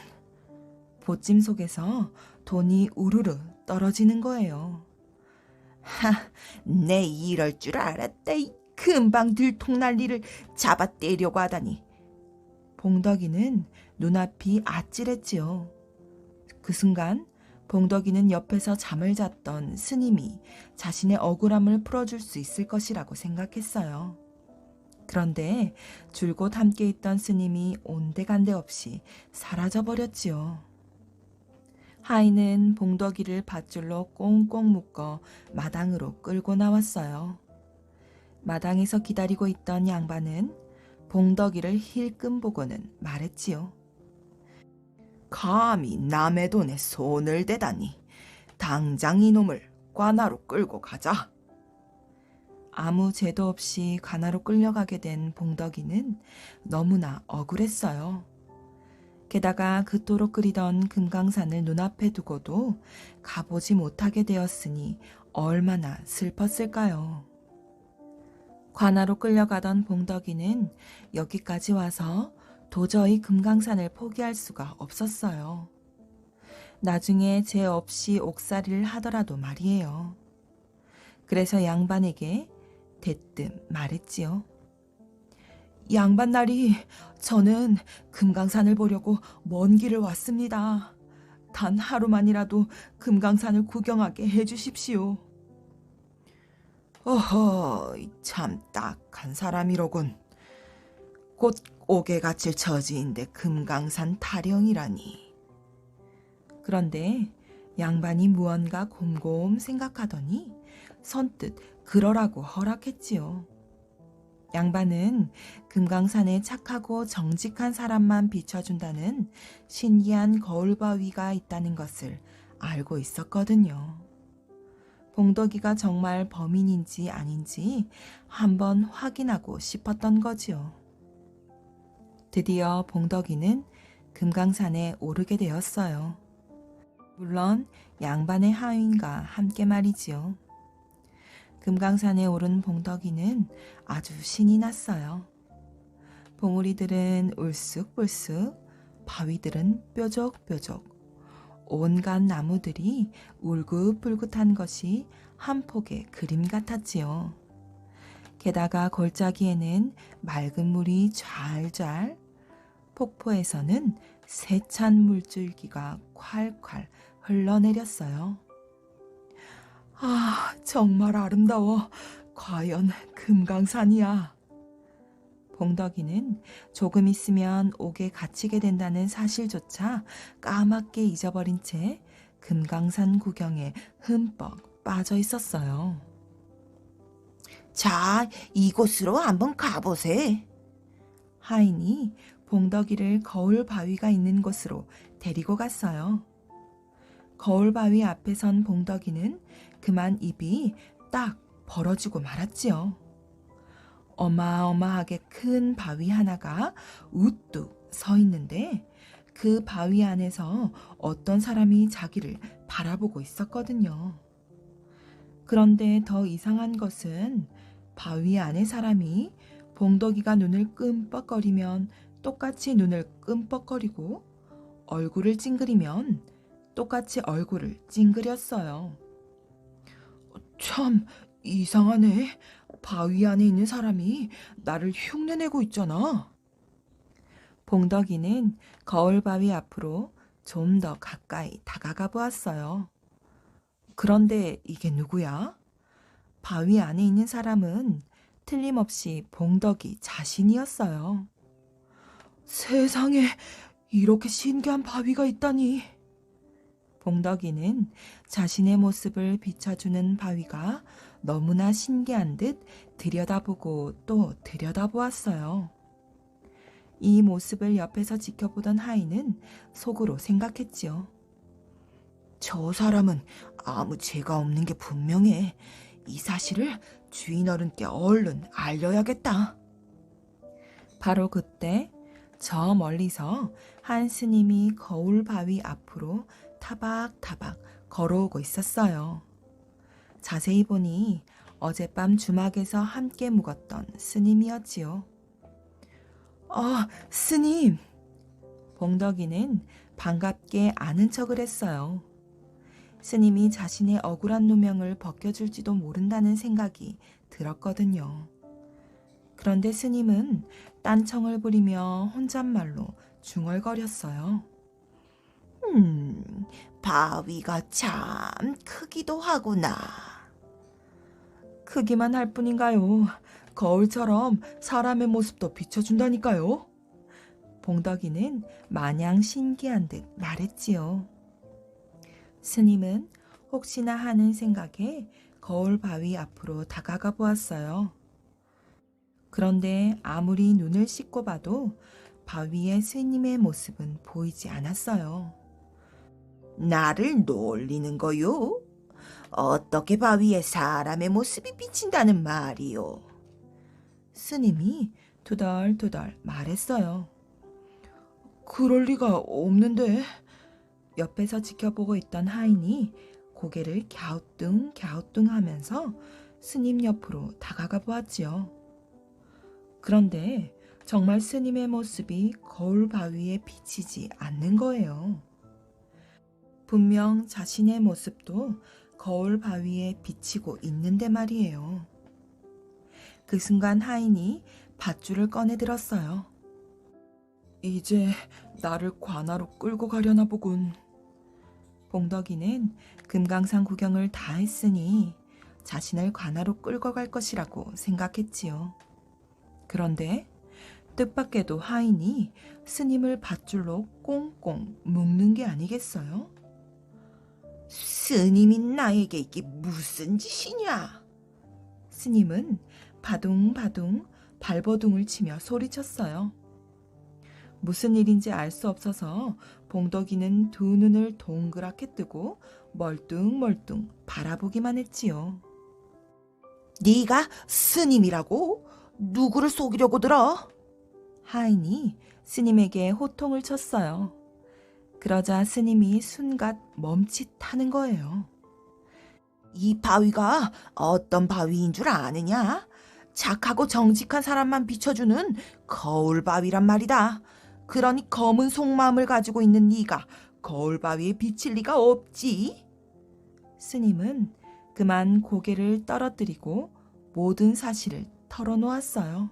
보찜 속에서 돈이 우르르 떨어지는 거예요. 하, 내 이럴 줄 알았다. 이 금방 들통날리를 잡아 떼려고 하다니. 봉덕이는 눈앞이 아찔했지요. 그 순간 봉덕이는 옆에서 잠을 잤던 스님이 자신의 억울함을 풀어줄 수 있을 것이라고 생각했어요. 그런데 줄곧 함께 있던 스님이 온데간데 없이 사라져버렸지요. 하인은 봉덕이를 밧줄로 꽁꽁 묶어 마당으로 끌고 나왔어요. 마당에서 기다리고 있던 양반은 봉덕이를 힐끔 보고는 말했지요. 감히 남의 돈에 손을 대다니. 당장 이놈을 관아로 끌고 가자. 아무 죄도 없이 관아로 끌려가게 된 봉덕이는 너무나 억울했어요. 게다가 그토록 그리던 금강산을 눈앞에 두고도 가보지 못하게 되었으니 얼마나 슬펐을까요? 관아로 끌려가던 봉덕이는 여기까지 와서 도저히 금강산을 포기할 수가 없었어요. 나중에 죄 없이 옥살이를 하더라도 말이에요. 그래서 양반에게 대뜸 말했지요. 양반나리, 저는 금강산을 보려고 먼 길을 왔습니다. 단 하루만이라도 금강산을 구경하게 해주십시오. 어허, 참 딱한 사람이로군. 곧 옥에 갇힐 처지인데 금강산 타령이라니. 그런데 양반이 무언가 곰곰 생각하더니 선뜻 그러라고 허락했지요. 양반은 금강산에 착하고 정직한 사람만 비춰준다는 신기한 거울바위가 있다는 것을 알고 있었거든요. 봉덕이가 정말 범인인지 아닌지 한번 확인하고 싶었던 거지요. 드디어 봉덕이는 금강산에 오르게 되었어요. 물론 양반의 하인과 함께 말이지요. 금강산에 오른 봉덕이는 아주 신이 났어요. 봉우리들은 울쑥불쑥, 바위들은 뾰족뾰족, 온갖 나무들이 울긋불긋한 것이 한 폭의 그림 같았지요. 게다가 골짜기에는 맑은 물이 좔좔, 폭포에서는 세찬 물줄기가 콸콸 흘러내렸어요. 아, 정말 아름다워. 과연 금강산이야. 봉덕이는 조금 있으면 옥에 갇히게 된다는 사실조차 까맣게 잊어버린 채 금강산 구경에 흠뻑 빠져 있었어요. 자, 이곳으로 한번 가보세. 하인이 봉덕이를 거울 바위가 있는 곳으로 데리고 갔어요. 거울 바위 앞에 선 봉덕이는 그만 입이 딱 벌어지고 말았지요. 어마어마하게 큰 바위 하나가 우뚝 서 있는데 그 바위 안에서 어떤 사람이 자기를 바라보고 있었거든요. 그런데 더 이상한 것은 바위 안의 사람이 봉덕이가 눈을 끔뻑거리면 똑같이 눈을 끔뻑거리고 얼굴을 찡그리면 똑같이 얼굴을 찡그렸어요. 참 이상하네. 바위 안에 있는 사람이 나를 흉내내고 있잖아. 봉덕이는 거울 바위 앞으로 좀 더 가까이 다가가 보았어요. 그런데 이게 누구야? 바위 안에 있는 사람은 틀림없이 봉덕이 자신이었어요. 세상에 이렇게 신기한 바위가 있다니. 봉덕이는 자신의 모습을 비춰주는 바위가 너무나 신기한 듯 들여다보고 또 들여다보았어요. 이 모습을 옆에서 지켜보던 하인은 속으로 생각했지요. 저 사람은 아무 죄가 없는 게 분명해. 이 사실을 주인 어른께 얼른 알려야겠다. 바로 그때 저 멀리서 한 스님이 거울 바위 앞으로 타박타박 걸어오고 있었어요. 자세히 보니 어젯밤 주막에서 함께 묵었던 스님이었지요. 아, 스님! 봉덕이는 반갑게 아는 척을 했어요. 스님이 자신의 억울한 누명을 벗겨줄지도 모른다는 생각이 들었거든요. 그런데 스님은 딴청을 부리며 혼잣말로 중얼거렸어요. 바위가 참 크기도 하구나. 크기만 할 뿐인가요? 거울처럼 사람의 모습도 비춰준다니까요. 봉덕이는 마냥 신기한 듯 말했지요. 스님은 혹시나 하는 생각에 거울 바위 앞으로 다가가 보았어요. 그런데 아무리 눈을 씻고 봐도 바위에 스님의 모습은 보이지 않았어요. 나를 놀리는 거요? 어떻게 바위에 사람의 모습이 비친다는 말이요? 스님이 투덜투덜 말했어요. 그럴 리가 없는데. 옆에서 지켜보고 있던 하인이 고개를 갸우뚱 하면서 스님 옆으로 다가가 보았지요. 그런데 정말 스님의 모습이 거울 바위에 비치지 않는 거예요. 분명 자신의 모습도 거울 바위에 비치고 있는데 말이에요. 그 순간 하인이 밧줄을 꺼내 들었어요. 이제 나를 관아로 끌고 가려나 보군. 봉덕이는 금강산 구경을 다 했으니 자신을 관아로 끌고 갈 것이라고 생각했지요. 그런데 뜻밖에도 하인이 스님을 밧줄로 꽁꽁 묶는 게 아니겠어요? 스님이 나에게 이게 무슨 짓이냐? 스님은 바둥바둥 발버둥을 치며 소리쳤어요. 무슨 일인지 알 수 없어서 봉덕이는 두 눈을 동그랗게 뜨고 멀뚱멀뚱 바라보기만 했지요. 네가 스님이라고? 누구를 속이려고 들어? 하인이 스님에게 호통을 쳤어요. 그러자 스님이 순간 멈칫하는 거예요. 이 바위가 어떤 바위인 줄 아느냐? 착하고 정직한 사람만 비춰주는 거울 바위란 말이다. 그러니 검은 속마음을 가지고 있는 네가 거울 바위에 비칠 리가 없지. 스님은 그만 고개를 떨어뜨리고 모든 사실을 털어놓았어요.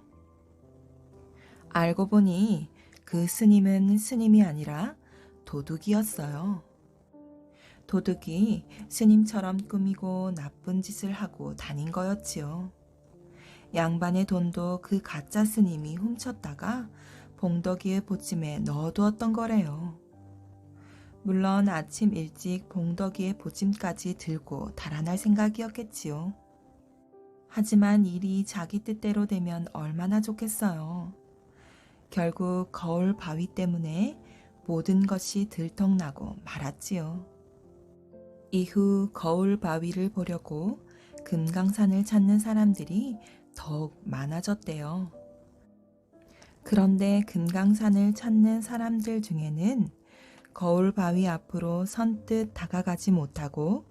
알고 보니 그 스님은 스님이 아니라 도둑이었어요. 도둑이 스님처럼 꾸미고 나쁜 짓을 하고 다닌 거였지요. 양반의 돈도 그 가짜 스님이 훔쳤다가 봉덕이의 보찜에 넣어두었던 거래요. 물론 아침 일찍 봉덕이의 보찜까지 들고 달아날 생각이었겠지요. 하지만 일이 자기 뜻대로 되면 얼마나 좋겠어요. 결국 거울 바위 때문에 모든 것이 들통나고 말았지요. 이후 거울 바위를 보려고 금강산을 찾는 사람들이 더욱 많아졌대요. 그런데 금강산을 찾는 사람들 중에는 거울 바위 앞으로 선뜻 다가가지 못하고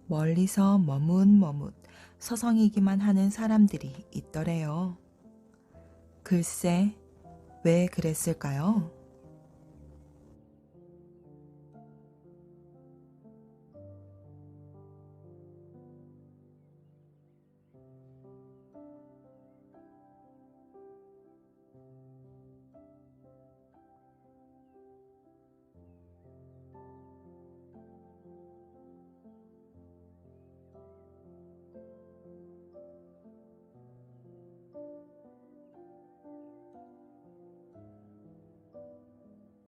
멀리서 머뭇머뭇 서성이기만 하는 사람들이 있더래요. 글쎄, 왜 그랬을까요?